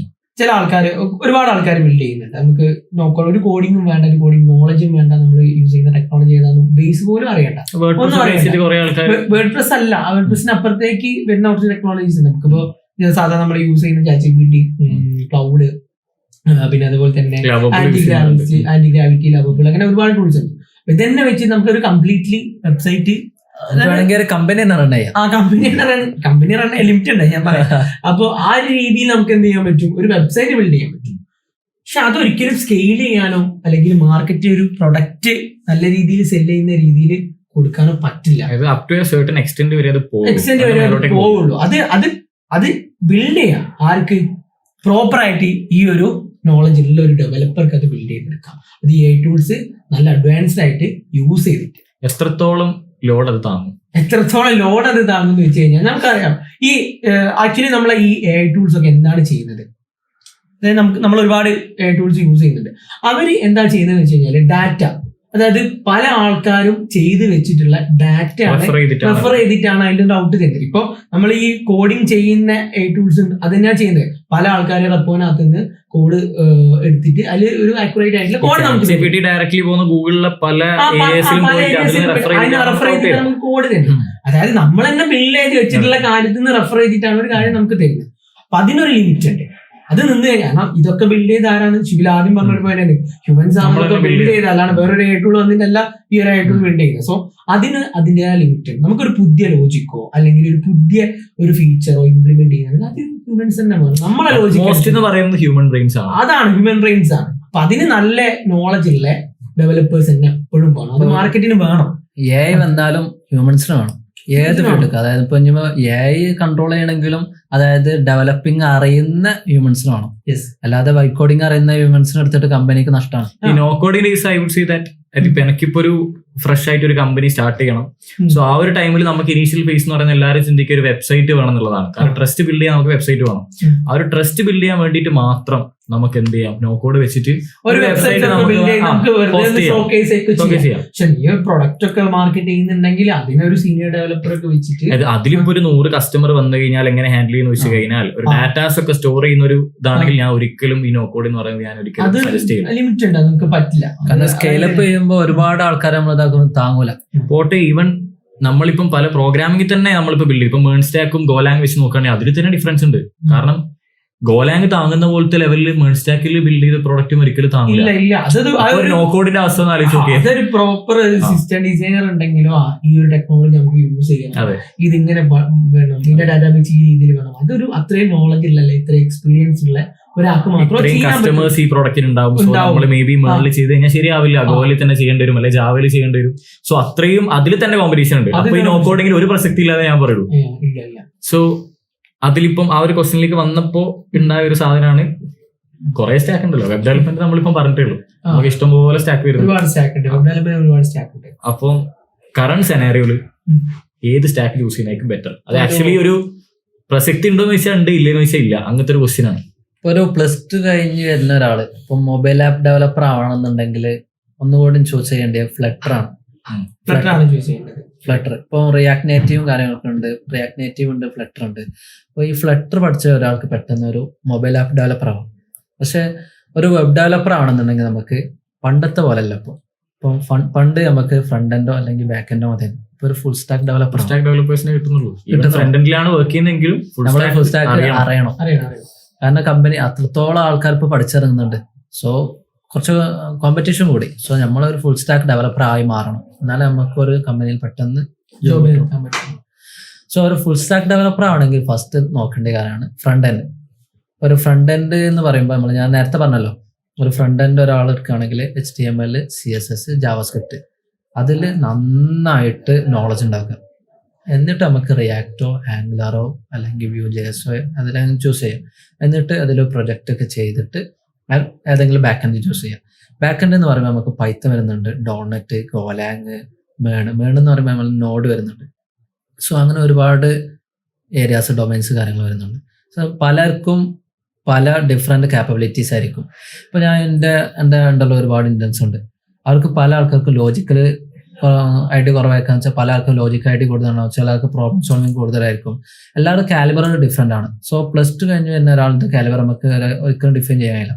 ചില ആൾക്കാർ, ഒരുപാട് ആൾക്കാർ ബിൽഡ് ചെയ്യുന്നുണ്ട്. നമുക്ക് നോക്കാം, ഒരു കോഡിങ്ങും വേണ്ട, ഒരു കോഡിങ് നോളജും വേണ്ട, നമ്മൾ യൂസ് ചെയ്യുന്ന ടെക്നോളജി ഏതാണെന്നും ബേസ് പോലും അറിയണ്ട. വേർഡ് പ്രസ് അല്ല, വേർഡ് പ്രസിന് അപ്പുറത്തേക്ക് വരുന്ന കുറച്ച് ടെക്നോളജീസ് ഉണ്ട്. നമുക്കിപ്പോ സാധാരണ നമ്മൾ യൂസ് ചെയ്യുന്ന ChatGPT, ക്ലൗഡ്, പിന്നെ അതുപോലെ തന്നെ ആന്റി ഗ്രാവിറ്റി, ലവബിൾ, അങ്ങനെ ഒരുപാട് ടൂൾസ് ഉണ്ട്. ഇതന്നെ വെച്ച് നമുക്കൊരു completely website company run limit ഉണ്ട് ഞാൻ പറയാം. അപ്പൊ ആ ഒരു രീതിയിൽ നമുക്ക് എന്ത് ചെയ്യാൻ പറ്റും, ഒരു വെബ്സൈറ്റ് ബിൽഡ് ചെയ്യാൻ പറ്റും. പക്ഷെ അതൊരിക്കലും സ്കെയിൽ ചെയ്യാനോ അല്ലെങ്കിൽ മാർക്കറ്റ് ഒരു പ്രൊഡക്റ്റ് നല്ല രീതിയിൽ സെല് ചെയ്യുന്ന രീതിയിൽ കൊടുക്കാനോ പറ്റില്ല. എക്സ്റ്റെന്റ് വരെ പോവുള്ളൂ. അത് ബിൽഡ് ചെയ്യാം ആർക്ക്, പ്രോപ്പർ ആയിട്ട് ഈ ഒരു നോളജ് ഉള്ള ഒരു ഡെവലപ്പർക്ക് അത് ബിൽഡ് ചെയ്തെടുക്കാം. അത് ഈ AI ടൂൾസ് നല്ല അഡ്വാൻസ്ഡ് ആയിട്ട് യൂസ് ചെയ്തിട്ട് എത്രത്തോളം ലോഡ് അത് താങ്ങും എന്ന് വെച്ച് കഴിഞ്ഞാൽ നമുക്കറിയാം. ഈ ആക്ച്വലി നമ്മളെ ഈ AI ടൂൾസ് ഒക്കെ എന്താണ് ചെയ്യുന്നത്, അതായത് നമ്മൾ ഒരുപാട് AI ടൂൾസ് യൂസ് ചെയ്യുന്നുണ്ട്. അവർ എന്താ ചെയ്യുന്നതെന്ന് വെച്ച് കഴിഞ്ഞാൽ ഡാറ്റ, അതായത് പല ആൾക്കാരും ചെയ്ത് വെച്ചിട്ടുള്ള ഡാറ്റ റെഫർ ചെയ്തിട്ടാണ് അതിന്റെ ഔട്ട് തരുന്നത്. ഇപ്പൊ നമ്മൾ ഈ കോഡിങ് ചെയ്യുന്ന AI ടൂൾസ് അത് തന്നെയാണ് ചെയ്യുന്നത്. പല ആൾക്കാരെ റെപ്പോനകത്ത് നിന്ന് കോഡ് എടുത്തിട്ട് അതിൽ ഒരു ആക്യുറേറ്റ് ആയിട്ടുള്ള കോഡ് നമുക്ക് ഡയറക്ട്ലി പോകുന്ന ഗൂഗിളിലെ പല നമുക്ക് കോഡ് തരുന്നത്. അതായത് നമ്മൾ തന്നെ ബിൽഡ് ചെയ്ത് വെച്ചിട്ടുള്ള കാര്യത്തിൽ നിന്ന് റെഫർ ചെയ്തിട്ടാണ് ഒരു കാര്യം നമുക്ക് തരുന്നത്. അപ്പൊ അതിനൊരു ലിമിറ്റ് ഉണ്ട്. അത് നിന്ന് കഴിഞ്ഞാൽ ഇതൊക്കെ ബിൽഡ് ചെയ്ത് ആരാണ്? ശിവൽ ആദ്യം പറഞ്ഞൊരു പോയിന്റ്, ഹ്യൂമൻസ് ആണ് ബിൽഡ് ചെയ്ത്, അല്ലാണ്ട് വേറൊരു AI ടൂൾ വന്നിട്ടല്ല ഈ ഒരു AI ടൂൾ ബിൽഡ് ചെയ്യുന്നത്. സോ അതിന് അതിൻ്റെതായ ലിമിറ്റ് ഉണ്ട്. നമുക്കൊരു പുതിയ ലോജിക്കോ അല്ലെങ്കിൽ ഒരു പുതിയ ഒരു ഫീച്ചറോ ഇംപ്ലിമെന്റ് ചെയ്യുന്നത് അത് ഹ്യൂമൻസ് തന്നെ വേണം. നമ്മളെ ലോജിക് എന്ന് പറയുന്നത് ഹ്യൂമൻ ബ്രെയിൻസ് ആണ്. അതാണ് ഹ്യൂമൻ ബ്രെയിൻസ് ആണ്. അപ്പൊ അതിന് നല്ല നോളജ് ഉള്ള ഡെവലപ്പേഴ്സ് തന്നെ എപ്പോഴും വേണം. അത് മാർക്കറ്റിന് വേണം. AI വന്നാലും ഹ്യൂമൻസിന് വേണം ഏത് ഫീൽഡ്. അതായത് ഇപ്പൊ AI കൺട്രോൾ ചെയ്യണമെങ്കിലും അതായത് ഡെവലപ്പിംഗ് അറിയുന്ന ഹ്യൂമൻസിന് വേണം. അല്ലാതെ വൈറ്റ് കോഡിങ് അറിയുന്ന ഹ്യൂമൻസിന് എടുത്തിട്ട് കമ്പനിക്ക് നഷ്ടമാണ്. ഈ no coding is I would say that എനിക്കിപ്പോ ഒരു ഫ്രഷ് ആയിട്ട് ഒരു കമ്പനി സ്റ്റാർട്ട് ചെയ്യണം. സോ ആ ഒരു ടൈമിൽ നമുക്ക് ഇനീഷ്യൽ ഫേസ് എന്ന് പറയുന്നത് എല്ലാവരും ചിന്തിക്കുക ഒരു വെബ്സൈറ്റ് വേണം എന്നുള്ളതാണ്. കാരണം ട്രസ്റ്റ് ബിൽഡ് ചെയ്യാൻ നമുക്ക് വെബ്സൈറ്റ് വേണം. ആ ഒരു ട്രസ്റ്റ് ബിൽഡ് ചെയ്യാൻ വേണ്ടിയിട്ട് മാത്രം നമുക്ക് എന്ത് ചെയ്യാം, നോ കോഡ് വെച്ചിട്ട് ഒരു വെബ്സൈറ്റ് ചെയ്യാം. പക്ഷെ നീ പ്രൊഡക്റ്റ് ഒക്കെ മാർക്കറ്റ് ചെയ്യുന്നുണ്ടെങ്കിൽ അതിനൊരു സീനിയർ ഡെവലപ്പർ ഒക്കെ വെച്ചിട്ട് അതിലിപ്പോ ഒരു 100 കസ്റ്റമർ വന്നു കഴിഞ്ഞാൽ എങ്ങനെ ഹാൻഡിൽ ചെയ്യുന്ന വെച്ച് കഴിഞ്ഞാൽ ഒരു ഡാറ്റാസ് ഒക്കെ സ്റ്റോർ ചെയ്യുന്ന ഒരു ഇതാണെങ്കിൽ ഞാൻ ഒരിക്കലും ഈ നോ കോഡ് എന്ന് പറയുന്നത് ഞാൻ ഒരിക്കലും സജസ്റ്റ് ചെയ്യും. ലിമിറ്റ് ഉണ്ട്, നമുക്ക് പറ്റില്ല. കാരണം സ്കെയിലപ്പ് ചെയ്യുമ്പോൾ ഒരുപാട് ആൾക്കാരെ നമ്മൾ ഇതാക്കുമ്പോൾ താങ്ങൂല. പോട്ടെ, ഈവൻ നമ്മളിപ്പം പല പ്രോഗ്രാമിംഗ് തന്നെ നമ്മളിപ്പോ ബിൽഡ് ചെയ്യും. ഇപ്പൊ മേൺ സ്റ്റാക്കും ഗോലാങ് വെച്ച് നോക്കുകയാണെങ്കിൽ അതിൽ തന്നെ ഡിഫറൻസ് ഉണ്ട്. കാരണം ഗോലാങ് താങ്ങുന്ന പോലത്തെ ലെവലിൽ മേൺ സ്റ്റാക്കിൽ ബിൽഡ് ചെയ്ത പ്രോഡക്റ്റും ഒരിക്കലും താങ്ങില്ല. നോ കോഡിന്റെ അവസ്ഥ ഒന്ന് ആലോചിച്ച് നോക്കിയാൽ അതൊരു പ്രോപ്പർ സിസ്റ്റം ഡിസൈനർ ഉണ്ടെങ്കിലും ഈ ഒരു ടെക്നോളജി നമുക്ക് യൂസ് ചെയ്യണം, ഇതിങ്ങനെ വേണം, ഇതിന്റെ ഡാറ്റാബേസ് ഈ രീതിയിൽ വേണം. അതൊരു അത്രയും നോളജ് ഇല്ലല്ലേ, ഇത്ര എക്സ്പീരിയൻസ് ഉള്ള ഒരാൾക്ക് മാത്രം കസ്റ്റമേഴ്സ് ഈ പ്രോഡക്റ്റിന് ഉണ്ടാവും. സോ നമ്മൾ മേ ബി മേളിൽ ചെയ്ത് കഴിഞ്ഞാൽ ശരിയാവില്ല, ഗോയിൽ തന്നെ ചെയ്യേണ്ടി വരും, അല്ലെങ്കിൽ ജാവയിൽ ചെയ്യേണ്ടി വരും. സോ അത്രയും അതിൽ തന്നെ കോമ്പറ്റീഷൻ ഉണ്ട്. അപ്പൊ ഈ നോ കോഡിങ്ങിൽ ഒരു പ്രസക്തി ഇല്ലാതെ ഞാൻ പറയുള്ളൂ. സോ അതിലിപ്പം ആ ഒരു ക്വസ്റ്റ്യനിലേക്ക് വന്നപ്പോ ഉണ്ടായ ഒരു സാധനമാണ് കുറെ സ്റ്റാക്ക് ഉണ്ടല്ലോ. വെബ് ഡെവലപ്മെന്റ് നമ്മളിപ്പം പറഞ്ഞിട്ടുള്ളൂ, നമുക്ക് ഇഷ്ടംപോലെ സ്റ്റാക്ക് വരുന്നുണ്ട്. അപ്പം കറന്റ് സെനാരിയോയില് ഏത് സ്റ്റാക്ക് യൂസ് ചെയ്യുന്നതായിരിക്കും ബെറ്റർ? അത് ആക്ച്വലി ഒരു പ്രസക്തി ഉണ്ടോ എന്ന് വെച്ചാൽ ഉണ്ട്, ഇല്ലെന്ന് വെച്ചാൽ ഇല്ല. അങ്ങനത്തെ ഒരു ക്വസ്റ്റ്യൻ ആണ്. ഇപ്പൊ ഒരു +2 കഴിഞ്ഞ് വരുന്ന ഒരാള് ഇപ്പൊ മൊബൈൽ ആപ്പ് ഡെവലപ്പർ ആവണമെന്നുണ്ടെങ്കിൽ ഒന്നുകൂടി ചൂസ് ചെയ്യേണ്ടത് ഫ്ലട്ടർ ആണ്. ഫ്ലട്ടർ ഇപ്പൊ റിയാക്ട് നേറ്റീവും കാര്യങ്ങളൊക്കെ ഉണ്ട്, റിയാക്ട് നേറ്റീവ് ഉണ്ട്, ഫ്ലട്ടർ ഉണ്ട്. അപ്പൊ ഈ ഫ്ലട്ടർ പഠിച്ച ഒരാൾക്ക് പെട്ടെന്ന് ഒരു മൊബൈൽ ആപ്പ് ഡെവലപ്പർ ആവാം. പക്ഷെ ഒരു വെബ് ഡെവലപ്പർ ആണെന്നുണ്ടെങ്കിൽ നമുക്ക് പണ്ടത്തെ പോലെയല്ല. ഇപ്പൊ പണ്ട് നമുക്ക് ഫ്രണ്ട് എൻഡോ അല്ലെങ്കിൽ ബാക്ക് എൻഡോ മതി. ഇപ്പൊ ഒരു ഫുൾ സ്റ്റാക്ക് ഡെവലപ്പർ, ഡെവലപ്പേഴ്സിനെ കിട്ടുന്നുള്ളൂ. ഫ്രണ്ട് എൻഡിലാണ് വർക്ക് ചെയ്യുന്നതെങ്കിലും ഫുൾ സ്റ്റാക്ക് അറിയണം. കാരണം കമ്പനി അത്രത്തോളം ആൾക്കാർ ഇപ്പൊ പഠിച്ചിറങ്ങുന്നുണ്ട്. സോ കുറച്ച് കോമ്പറ്റീഷൻ കൂടി. സോ നമ്മളൊരു ഫുൾ സ്റ്റാക്ക് ഡെവലപ്പർ ആയി മാറണം, എന്നാലേ നമുക്ക് ഒരു കമ്പനിയിൽ പെട്ടെന്ന് ജോബ് എടുക്കാൻ പറ്റും. സോ ഒരു ഫുൾ സ്റ്റാക്ക് ഡെവലപ്പർ ആണെങ്കിൽ ഫസ്റ്റ് നോക്കേണ്ട കാര്യമാണ് ഫ്രണ്ട് എൻഡ്. ഒരു ഫ്രണ്ട് എൻഡ് എന്ന് പറയുമ്പോൾ ഞാൻ നേരത്തെ പറഞ്ഞല്ലോ, ഒരു ഫ്രണ്ട് എൻഡ് ഒരാൾ എടുക്കുകയാണെങ്കിൽ HTML, CSS, JavaScript അതിൽ നന്നായിട്ട് നോളജ് ഉണ്ടാക്കുക. എന്നിട്ട് നമുക്ക് റിയാക്റ്റോ ആംഗുലറോ അല്ലെങ്കിൽ Vue.js അതിലങ്ങനെ ചൂസ് ചെയ്യാം. എന്നിട്ട് അതിൽ പ്രൊജക്റ്റ് ഒക്കെ ചെയ്തിട്ട് ഏതെങ്കിലും ബാക്ക് എൻഡ് ചൂസ് ചെയ്യാം. ബാക്ക് എൻഡ് എന്ന് പറയുമ്പോൾ നമുക്ക് പൈത്തൺ വരുന്നുണ്ട്, ഡോട്ട്നെറ്റ്, ഗോലാങ്, മേൺ എന്ന് പറയുമ്പോൾ നമ്മൾ നോഡ് വരുന്നുണ്ട്. സോ അങ്ങനെ ഒരുപാട് ഏരിയാസ്, ഡൊമൈൻസ് കാര്യങ്ങൾ വരുന്നുണ്ട്. സോ പലർക്കും പല ഡിഫറെൻറ്റ് കാപ്പബിലിറ്റീസ് ആയിരിക്കും. ഇപ്പോൾ ഞാൻ എൻ്റെ ഉണ്ടല്ലോ ഒരുപാട് ഇൻറ്റൻസ് ഉണ്ട്. അവർക്ക് പല ആൾക്കാർക്ക് ലോജിക്കൽ ഐഡി കുറവായിരിക്കാന്ന് വെച്ചാൽ പല ആൾക്കും ലോജിക് ഐഡി കൂടുതലാണോ, ചില ആൾക്ക് പ്രോബ്ലം സോൾവിങ് കൂടുതലായിരിക്കും. എല്ലാവരും കാലിബർ ഡിഫറെൻ്റ് ആണ്. സോ +2 കഴിഞ്ഞ് വരുന്ന ഒരാളുടെ കാലിബർ നമുക്ക് ഒരിക്കലും ഡിഫൈൻ ചെയ്യാൻ കഴിയില്ല.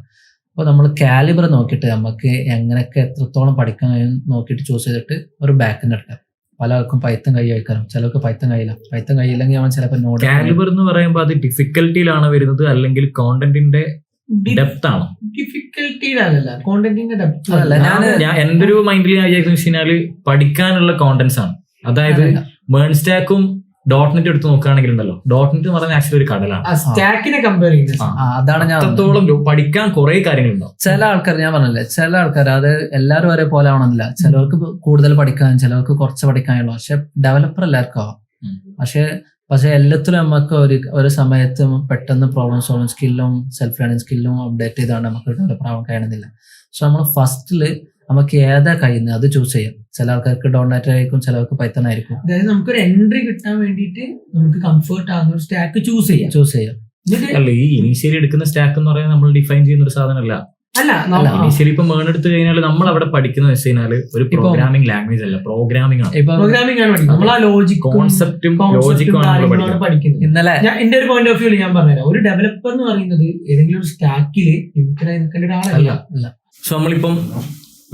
അപ്പോൾ നമ്മൾ കാലിബർ നോക്കിയിട്ട് നമുക്ക് എങ്ങനെയൊക്കെ എത്രത്തോളം പഠിക്കാൻ കഴിയും നോക്കിയിട്ട് ചൂസ് ചെയ്തിട്ട് ഒരു ബാക്ക് എൻഡ് എടുക്കാം. പല ആൾക്കും പൈത്തൺ കഴിയാം, ചിലർക്ക് പൈത്തൺ കഴിയില്ല. പൈത്തൺ കഴിയില്ലെങ്കിൽ അവൻ ചിലപ്പോൾ നോഡ്. കാലിബർ എന്ന് പറയുമ്പോൾ അത് ഡിഫിക്കൽട്ടിയിലാണ് വരുന്നത് അല്ലെങ്കിൽ കോണ്ടന്റിന്റെ ഡെപ്ത് ആണോ? ഡിഫിക്കൽട്ടിയിലല്ല, കോണ്ടന്റിന്റെ ഡെപ്ത് അല്ല. ഞാൻ എന്റെ ഒരു മൈൻഡിൽ ഞാൻ വിചാരിക്കുന്നത് പഠിക്കാനുള്ള കോണ്ടന്റ്സ് ആണ്. അതായത് മേൺ സ്റ്റാക്കും ഡോട്ട്നെറ്റ് എടുത്ത് നോക്കുകയാണെങ്കിൽ ഉണ്ടല്ലോ, ഡോട്ട്നെറ്റ് എന്ന് പറയുന്നത് ആക്ച്വലി ഒരു കടലാണ്. സ്റ്റാക്കിനെ കമ്പയർ ചെയ്യുന്നത് അതാണ് ഞാൻ അത്രത്തോളം പഠിക്കാൻ കുറെ കാര്യങ്ങളുണ്ടാവും. ചില ആൾക്കാർ, ഞാൻ പറഞ്ഞില്ലേ, ചില ആൾക്കാർ അത് എല്ലാവരും ഒരേ പോലെ ആവണമെന്നില്ല. ചിലർക്ക് കൂടുതൽ പഠിക്കാൻ, ചിലർക്ക് കുറച്ച് പഠിക്കാനുള്ളൂ. പക്ഷെ ഡെവലപ്പർ എല്ലാവർക്കും ആവാം. പക്ഷെ എല്ലാത്തിലും നമുക്ക് ഒരു സമയത്ത് പെട്ടെന്ന് പ്രോബ്ലം സോൾവിങ് സ്കില്ലും സെൽഫ് ലേണിംഗ് സ്കില്ലും അപ്ഡേറ്റ് ചെയ്താണ്ട് നമുക്ക് ഡെവലപ്പർ ആവാൻ കഴിയണമെന്നില്ല. സോ നമ്മൾ ഫസ്റ്റില് നമുക്ക് ഏതാ കഴിയുന്നത് അത് ചൂസ് ചെയ്യാം. ചില ആൾക്കാർക്ക് ഡോട്ട്നെറ്റ് ആയിരിക്കും, ചിലർക്ക് പൈത്തൺ ആയിരിക്കും. അതായത് നമുക്കൊരു എൻട്രി കിട്ടാൻ വേണ്ടിയിട്ട് നമുക്ക് കംഫർട്ട് ആകുന്ന ഒരു സ്റ്റാക്ക് ചൂസ് ചെയ്യാം. അല്ല, ഈ ഇനീഷ്യലി എടുക്കുന്ന സ്റ്റാക്ക് എന്ന് പറയുന്നത് നമ്മൾ ഡിഫൈൻ ചെയ്യുന്ന ഒരു സാധനമല്ല. ഇനീഷ്യലി ഇപ്പൊ മേൺ എടുത്തു കഴിഞ്ഞാൽ നമ്മൾ അവിടെ പഠിക്കുന്നത് വെച്ച് കഴിഞ്ഞാൽ ഒരു പ്രോഗ്രാമിംഗ് ലാംഗ്വേജ് അല്ല, പ്രോഗ്രാമിംഗ് ആണ്. കോൺസെപ്റ്റും ലോജിക്കും പഠിക്കുന്നത്. ഇന്നലെ എന്റെ ഒരു പോയിന്റ് ഓഫ് വ്യൂ ഞാൻ പറഞ്ഞുതരാം. ഒരു ഡെവലപ്പർ എന്ന് പറയുന്നത് ഏതെങ്കിലും ഒരു സ്റ്റാക്കിൽ നിൽക്കേണ്ട ഒരാളല്ല. സോ നമ്മളിപ്പം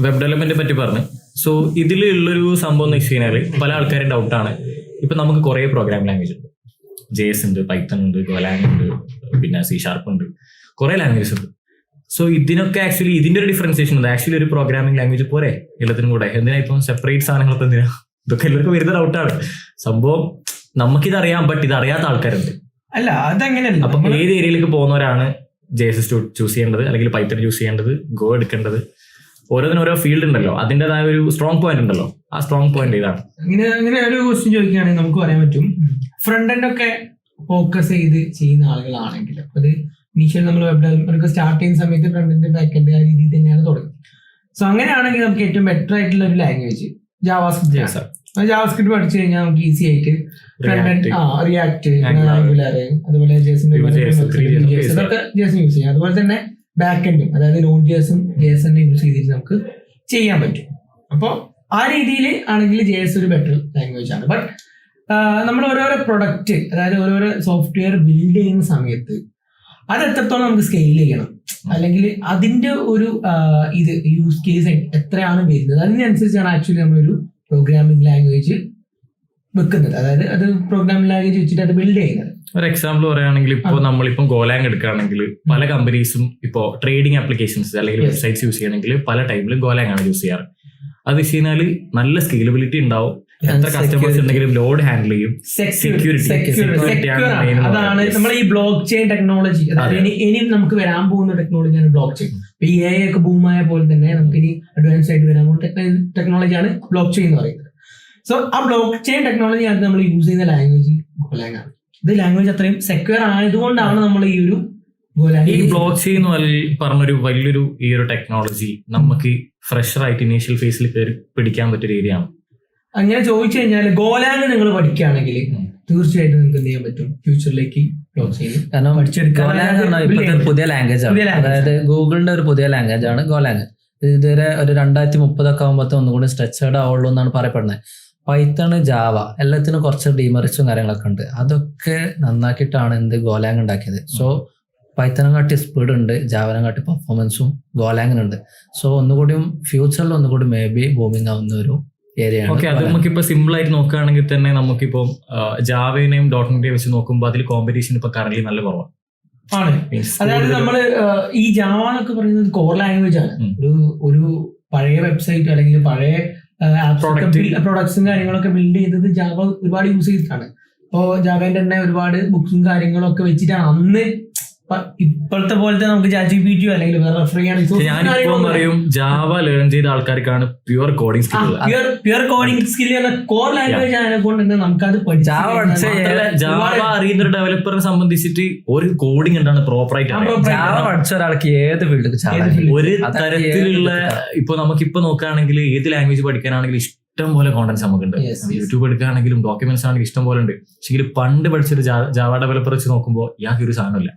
വെബ് ഡെവലപ്മെന്റിനെ പറ്റി പറഞ്ഞു. സോ ഇതിലുള്ളൊരു സംഭവം എന്ന് വെച്ച് കഴിഞ്ഞാൽ പല ആൾക്കാരും ഡൗട്ടാണ്. ഇപ്പൊ നമുക്ക് കുറെ പ്രോഗ്രാമിംഗ് ലാംഗ്വേജ് ഉണ്ട്. JS ഉണ്ട്, പൈത്തൺ ഉണ്ട്, ഗോലാങ് ഉണ്ട്, പിന്നെ C# ഉണ്ട്, കുറെ ലാംഗ്വേജസ് ഉണ്ട്. സോ ഇതിനൊക്കെ ആക്ച്വലി ഇതിന്റെ ഒരു ഡിഫറൻസിയേഷൻ ഉണ്ട്. ആക്ച്വലി ഒരു പ്രോഗ്രാമിംഗ് ലാംഗ്വേജ് പോരെ എല്ലാത്തിനും കൂടെ? എന്തിനാ ഇപ്പം സെപ്പറേറ്റ് സാധനങ്ങളൊക്കെ എന്തിനാ? ഇതൊക്കെ എല്ലാവർക്കും വരുന്ന ഡൗട്ടാണ്. സംഭവം നമുക്കിതറിയാം, ബട്ട് ഇത് അറിയാത്ത ആൾക്കാരുണ്ട്. അല്ല, അതങ്ങനെയല്ല. അപ്പൊ ഏത് ഏരിയയിലേക്ക് പോകുന്നവരാണ് JS ചൂസ് ചെയ്യേണ്ടത് അല്ലെങ്കിൽ പൈത്തൺ ചൂസ് ചെയ്യേണ്ടത്, ഗോ എടുക്കേണ്ടത്? ഓരോന്നിനും ഓരോ ഫീൽഡ് ഉണ്ടല്ലോ, അതിൻ്റെതായ ഒരു സ്ട്രോങ് പോയിന്റ് ഉണ്ടല്ലോ. ആ സ്ട്രോങ് പോയിന്റ് ഇതാണ്. ഇങ്ങനെ ഒരു ക്വസ്റ്റ്യൻ ചോദിക്കുകയാണെങ്കിൽ നമുക്ക് പറയാൻ പറ്റും, ഫ്രണ്ട് എൻഡ് ഒക്കെ ഫോക്കസ് ചെയ്ത് ചെയ്യുന്ന ആളുകളാണെങ്കിൽ അത് ഇനീഷ്യൽ നമ്മൾ വെബ് ഡെവലപ്മെന്റ് സ്റ്റാർട്ട് ചെയ്യുന്ന സമയത്ത് ഫ്രണ്ട് എൻഡ് ബാക്ക് എൻഡ് ആ രീതിയിൽ തന്നെയാണ് തുടങ്ങുന്നത്. സോ അങ്ങനെയാണെങ്കിൽ നമുക്ക് ഏറ്റവും ബെറ്റർ ആയിട്ടുള്ള ഒരു ലാംഗ്വേജ് ജാവാസ്ക്രിപ്റ്റ്. ജാവാസ്ക്രിപ്റ്റ് പഠിച്ചു കഴിഞ്ഞാൽ നമുക്ക് ഈസി ആയിട്ട് റിയാക്ട്, Angular, ആംഗുലാർ, അതുപോലെ ജേസൺ ഇതൊക്കെ ജേസൺ യൂസ് ചെയ്യാം. അതുപോലെ തന്നെ ബാക്ക് എൻഡും, അതായത് നോഡ് ജേസും ജേസൺ യൂസ് ചെയ്തിട്ട് നമുക്ക് ചെയ്യാൻ പറ്റും. അപ്പോൾ ആ രീതിയിൽ ആണെങ്കിൽ ജേസ് ഒരു ബെറ്റർ ലാംഗ്വേജ് ആണ്. ബട്ട് നമ്മൾ ഓരോരോ പ്രൊഡക്റ്റ്, അതായത് ഓരോരോ സോഫ്റ്റ്വെയർ ബിൽഡ് ചെയ്യുന്ന സമയത്ത് അത് എത്രത്തോളം നമുക്ക് സ്കെയിൽ ചെയ്യണം, അല്ലെങ്കിൽ അതിന്റെ ഒരു ഇത് യൂസ് കേസ് എത്രയാണ് വരുന്നത്, അതിനനുസരിച്ചാണ് ആക്ച്വലി നമ്മളൊരു പ്രോഗ്രാമിംഗ് ലാംഗ്വേജ് വെക്കുന്നത്. അതായത് അത് പ്രോഗ്രാമിംഗ് ലാംഗ്വേജ് വെച്ചിട്ട് അത് ബിൽഡ് ചെയ്യുന്നത്. ഒരു എക്സാമ്പിൾ പറയുകയാണെങ്കിൽ ഇപ്പോൾ നമ്മളിപ്പം ഗോലാങ് എടുക്കുകയാണെങ്കിൽ പല കമ്പനീസും ഇപ്പോൾ ട്രേഡിംഗ് ആപ്ലിക്കേഷൻസ് അല്ലെങ്കിൽ വെബ്സൈറ്റ്സ് യൂസ് ചെയ്യണമെങ്കിൽ പല ടൈമിലും ഗോലാങ് ആണ് യൂസ് ചെയ്യാറ്. അത് വെച്ച് കഴിഞ്ഞാൽ നല്ല സ്കെയിലബിലിറ്റി ഉണ്ടാവും, എത്ര കസ്റ്റമേഴ്സ് ഉണ്ടെങ്കിലും ലോഡ് ഹാൻഡിൽ ചെയ്യും, അതാണ് നമ്മൾ ഈ ബ്ലോക്ക് ചെയിൻ ടെക്നോളജി. അതായത് ഇനി നമുക്ക് വരാൻ പോകുന്ന ടെക്നോളജിയാണ് ബ്ലോക്ക് ചെയിൻ. ഇപ്പൊ ഈ AI ഒക്കെ ബൂമായ പോലെ തന്നെ നമുക്ക് ഇനി അഡ്വാൻസ് ആയിട്ട് വരാൻ പോകുന്ന ടെക്നോളജിയാണ് ബ്ലോക്ക് ചെയിൻ എന്ന് പറയുന്നത്. സോ ആ ബ്ലോക്ക് ചെയിൻ ടെക്നോളജി ആണ് നമ്മൾ യൂസ് ചെയ്യുന്ന ലാംഗ്വേജ് ഗോലാങ് ആണ്. ഇത് ലാംഗ്വേജ് അത്രയും സെക്യൂർ ആയതുകൊണ്ടാണ് നമ്മൾ ഈ ഒരു ഈ ബ്ലോക്ക് ചെയിൻ പറഞ്ഞൊരു വലിയൊരു ഈ ഒരു ടെക്നോളജി നമുക്ക് ഫ്രഷർ ആയിട്ട് ഇനീഷ്യൽ ഫേസിൽ കയറി പിടിക്കാൻ പറ്റിയ ഏരിയയാണ്. അങ്ങനെ ചോദിച്ചു കഴിഞ്ഞാൽ ഗോലാങ് നിങ്ങൾ പഠിക്കുകയാണെങ്കിൽ തീർച്ചയായിട്ടും നിങ്ങൾക്ക് എന്ത് ചെയ്യാൻ പറ്റും, ഫ്യൂച്ചറിലേക്ക് ബ്ലോക്ക് ചെയിൻ. കാരണം ഇപ്പോഴത്തെ പുതിയ ലാംഗ്വേജ് ആണ്, അതായത് ഗൂഗിളിന്റെ ഒരു പുതിയ ലാംഗ്വേജ് ആണ് ഗോലാങ്. ഇതുവരെ ഒരു 2030 ആകുമ്പോഴത്തെ ഒന്നുകൂടി സ്ട്രെച്ചേർഡ് ആവുള്ളൂ എന്നാണ് പറയപ്പെടുന്നത്. പൈത്തൺ, ജാവ എല്ലാത്തിനും കുറച്ച് ഡീമറിച്ചും കാര്യങ്ങളൊക്കെ ഉണ്ട്. അതൊക്കെ നന്നാക്കിയിട്ടാണ് ഗോലാങ് ഉണ്ടാക്കിയത്. സോ പൈത്തനെ കാട്ടി സ്പീഡ് ഉണ്ട്, ജാവനെ കാട്ടി പെർഫോമൻസും ഗോലാങ്ങിനുണ്ട്. സോ ഒന്നുകൂടിയും ഫ്യൂച്ചറിൽ ഒന്നുകൂടി മേ ബി ബൂമിങ് ആവുന്ന ഒരു ഏരിയയാണ്. ഓക്കെ, അത് നമുക്കിപ്പോ സിമ്പിൾ ആയിട്ട് നോക്കുകയാണെങ്കിൽ തന്നെ നമുക്കിപ്പോ ജാവേനെയും ഡോട്ടിനെയും വെച്ച് നോക്കുമ്പോൾ അതിൽ കോമ്പറ്റീഷൻ ഇപ്പൊ കറന്റ് നല്ല കുറവാണ്. അതായത് നമ്മള് ഈ ജാവ എന്നൊക്കെ പറയുന്നത് കോർ ലാംഗ്വേജ് ആണ്. ഒരു പഴയ വെബ്സൈറ്റ് അല്ലെങ്കിൽ പഴയ പ്രൊഡക്ട്സും കാര്യങ്ങളൊക്കെ ബിൽഡ് ചെയ്തത് ജാവ ഒരുപാട് യൂസ് ചെയ്തിട്ടാണ്. ഇപ്പോ ജാവേന്റെ തന്നെ ഒരുപാട് ബുക്സും കാര്യങ്ങളൊക്കെ വെച്ചിട്ടാണ് അന്ന്. ഇപ്പോഴത്തെ പോലത്തെ നമുക്ക് ChatGPT അല്ലെങ്കിൽ വേറെ റെഫർ ചെയ്യാൻ പറയും ജാവ ലേൺ ചെയ്ത ആൾക്കാർക്കാണ് pure coding skill. Pure coding skill എന്ന കോർ ലാംഗ്വേജ് ആയതുകൊണ്ട് നമുക്കത് ജാവ അറിയുന്ന ഒരു ഡെവലപ്പറിനെ സംബന്ധിച്ചിട്ട് ഒരു കോഡിംഗ് എന്താണ് പ്രോപ്പറായിട്ട് ജാവ പഠിച്ച ഒരാൾക്ക് ഏത് ഫീൽഡിൽ ഒരു തരത്തിലുള്ള ഇപ്പൊ നമുക്കിപ്പോ നോക്കുകയാണെങ്കിൽ ഏത് ലാംഗ്വേജ് പഠിക്കാനാണെങ്കിലും ഇഷ്ടം പോലെ കോണ്ടന്റ്സ് നമുക്കുണ്ട്. യൂട്യൂബ് എടുക്കുകയാണെങ്കിലും ഡോക്യുമെന്റ്സ് ആണെങ്കിലും ഇഷ്ടം പോലെ ഉണ്ട്. പക്ഷെ പണ്ട് പഠിച്ചൊരു ജാവ ഡെവലപ്പർ വെച്ച് നോക്കുമ്പോൾ ഇയാൾക്ക് ഒരു സാധനമില്ല.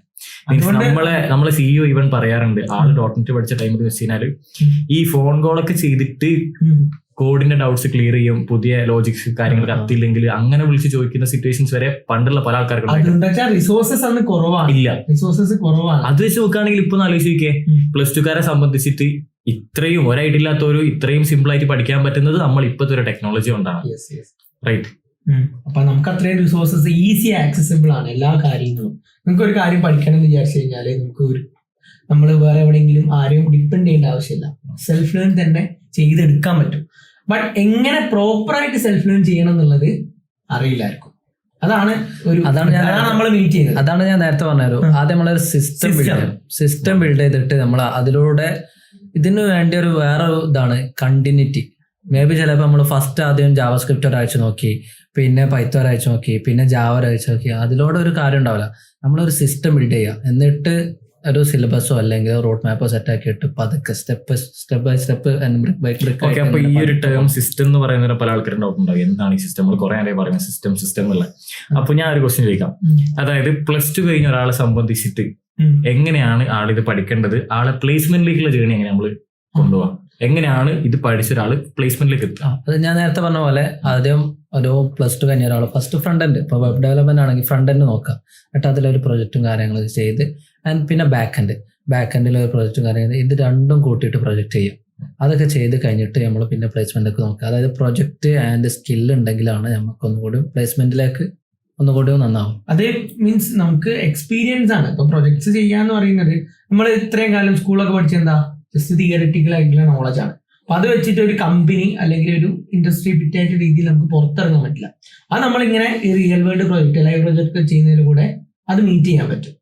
നമ്മളെ CEO ഈവൻ പറയാറുണ്ട്, ആള് ഡോട്ട്നെറ്റ് പഠിച്ച ടൈമിൽ വെച്ച് കഴിഞ്ഞാല് ഈ ഫോൺ കോളൊക്കെ ചെയ്തിട്ട് കോഡിന്റെ ഡൗട്ട്സ് ക്ലിയർ ചെയ്യും, പുതിയ ലോജിക്സ് കാര്യങ്ങൾ കത്തില്ലെങ്കിൽ അങ്ങനെ വിളിച്ച് ചോദിക്കുന്ന സിറ്റുവേഷൻസ് വരെ പണ്ടുള്ള പല ആൾക്കാർക്കും റിസോഴ്സസ് ഇല്ല. റിസോഴ്സസ് കുറവാണ്. അത് വെച്ച് നോക്കുകയാണെങ്കിൽ ഇപ്പൊ ആലോചിക്കേ, +2 സംബന്ധിച്ചിട്ട് ഇത്രയും ഒരൈഡില്ലാത്തവരും ഇത്രയും സിമ്പിൾ ആയിട്ട് പഠിക്കാൻ പറ്റുന്നത് നമ്മൾ ഇപ്പോഴത്തെ ഒരു ടെക്നോളജി കൊണ്ടാണ്. റൈറ്റ്. അപ്പൊ നമുക്ക് അത്രയും റിസോഴ്സസ് ഈസി ആക്സസിബിൾ ആണ് എല്ലാ കാര്യങ്ങളും. നമുക്ക് ഒരു കാര്യം പഠിക്കണം എന്ന് വിചാരിച്ചു കഴിഞ്ഞാല് നമ്മൾ വേറെ എവിടെയെങ്കിലും ആരെയും ഡിപ്പെൻഡ് ചെയ്യേണ്ട ആവശ്യമില്ല. സെൽഫ് ലേൺ തന്നെ ചെയ്തെടുക്കാൻ പറ്റും. ബട്ട് എങ്ങനെ പ്രോപ്പറായിട്ട് സെൽഫ് ലേൺ ചെയ്യണം എന്നുള്ളത് അറിയില്ലായിരിക്കും. അതാണ് നമ്മൾ മീറ്റ് ചെയ്യുന്നത്. അതാണ് ഞാൻ നേരത്തെ പറഞ്ഞത്. ആദ്യം നമ്മളൊരു സിസ്റ്റം ബിൽഡ് ചെയ്തിട്ട് നമ്മൾ അതിലൂടെ ഇതിനു വേണ്ടി ഒരു വേറെ ഇതാണ് കണ്ടിന്യൂറ്റി. മേ ബി ചിലപ്പോൾ നമ്മൾ ഫസ്റ്റ് ആദ്യം ജാവാസ്ക്രിപ്റ്റ് ഒരാഴ്ച നോക്കി, പിന്നെ പൈത്തൺ ഒരാഴ്ച നോക്കി, പിന്നെ ജാവ ഒരാഴ്ച നോക്കി, അതിലൂടെ ഒരു കാര്യം ഉണ്ടാവില്ല. നമ്മളൊരു സിസ്റ്റം ബിൽഡ് ചെയ്യുക, എന്നിട്ട് ഒരു സിലബസോ അല്ലെങ്കിൽ റോഡ് മാപ്പോ സെറ്റ് ആക്കിയിട്ട് പതുക്കെ സ്റ്റെപ്പ് ബൈ സ്റ്റെപ്പ് ബ്രിക്ക്. അപ്പൊ ഈ ഒരു ടേം സിസ്റ്റം എന്ന് പറയുന്ന പല ആൾക്കാരും ഡൗട്ട് ഉണ്ടാവും, എന്താണ് ഈ സിസ്റ്റം? നമ്മൾ കുറെ നേരം പറയുന്നത് സിസ്റ്റം അല്ല. അപ്പൊ ഞാൻ ഒരു ക്വസ്റ്റ്യൻ ചോദിക്കാം. അതായത് +2 കഴിഞ്ഞ ഒരാളെ സംബന്ധിച്ചിട്ട് എങ്ങനെയാണ് ആളിത് പഠിക്കേണ്ടത്? ആളെ പ്ലേസ്മെന്റിലേക്കുള്ള ജേണി എങ്ങനെ നമ്മൾ കൊണ്ടുപോകാം? എങ്ങനെയാണ് ഇത് പഠിച്ച ഒരാൾ പ്ലേസ്മെന്റിലേക്ക് എത്തുക? അത് ഞാൻ നേരത്തെ പറഞ്ഞ പോലെ ആദ്യം ഒരു +2 കഴിഞ്ഞ ഒരാൾ ഫസ്റ്റ് ഫ്രണ്ട് എൻഡ്, ഇപ്പോൾ വെബ് ഡെവലപ്മെന്റ് ആണെങ്കിൽ ഫ്രണ്ട് എൻഡ് നോക്കാം, എന്നിട്ട് അതിലൊരു പ്രൊജക്റ്റും കാര്യങ്ങളൊക്കെ ചെയ്ത്, ആൻഡ് പിന്നെ ബാക്ക് എൻഡിൽ ഒരു പ്രൊജക്റ്റും കാര്യങ്ങൾ, ഇത് രണ്ടും കൂട്ടിയിട്ട് പ്രൊജക്റ്റ് ചെയ്യും. അതൊക്കെ ചെയ്ത് കഴിഞ്ഞിട്ട് നമ്മൾ പിന്നെ പ്ലേസ്മെന്റിലേക്ക് നോക്കുക. അതായത് പ്രൊജക്റ്റ് ആൻഡ് സ്കില്ല് ഉണ്ടെങ്കിലാണ് നമുക്ക് ഒന്നുകൂടി പ്ലേസ്മെന്റിലേക്ക് ഒന്നുകൂടി നന്നാവും. അത് മീൻസ് നമുക്ക് എക്സ്പീരിയൻസ് ആണ്. ഇപ്പൊ പ്രൊജക്ട്സ് ചെയ്യാന്ന് പറയുന്നത് നമ്മൾ ഇത്രയും കാലം സ്കൂളൊക്കെ പഠിച്ചെന്താ ജസ്റ്റ് തിയററ്റിക്കൽ ആയിട്ടുള്ള നോളജ് ആണ്. അപ്പൊ അത് വെച്ചിട്ട് ഒരു കമ്പനി അല്ലെങ്കിൽ ഒരു ഇൻഡസ്ട്രി ഫിറ്റായിട്ട് രീതിയിൽ നമുക്ക് പുറത്തിറങ്ങാൻ പറ്റില്ല. അത് നമ്മളിങ്ങനെ ഈ real world project live project ചെയ്യുന്നതിലൂടെ അത് മീറ്റ് ചെയ്യാൻ പറ്റും.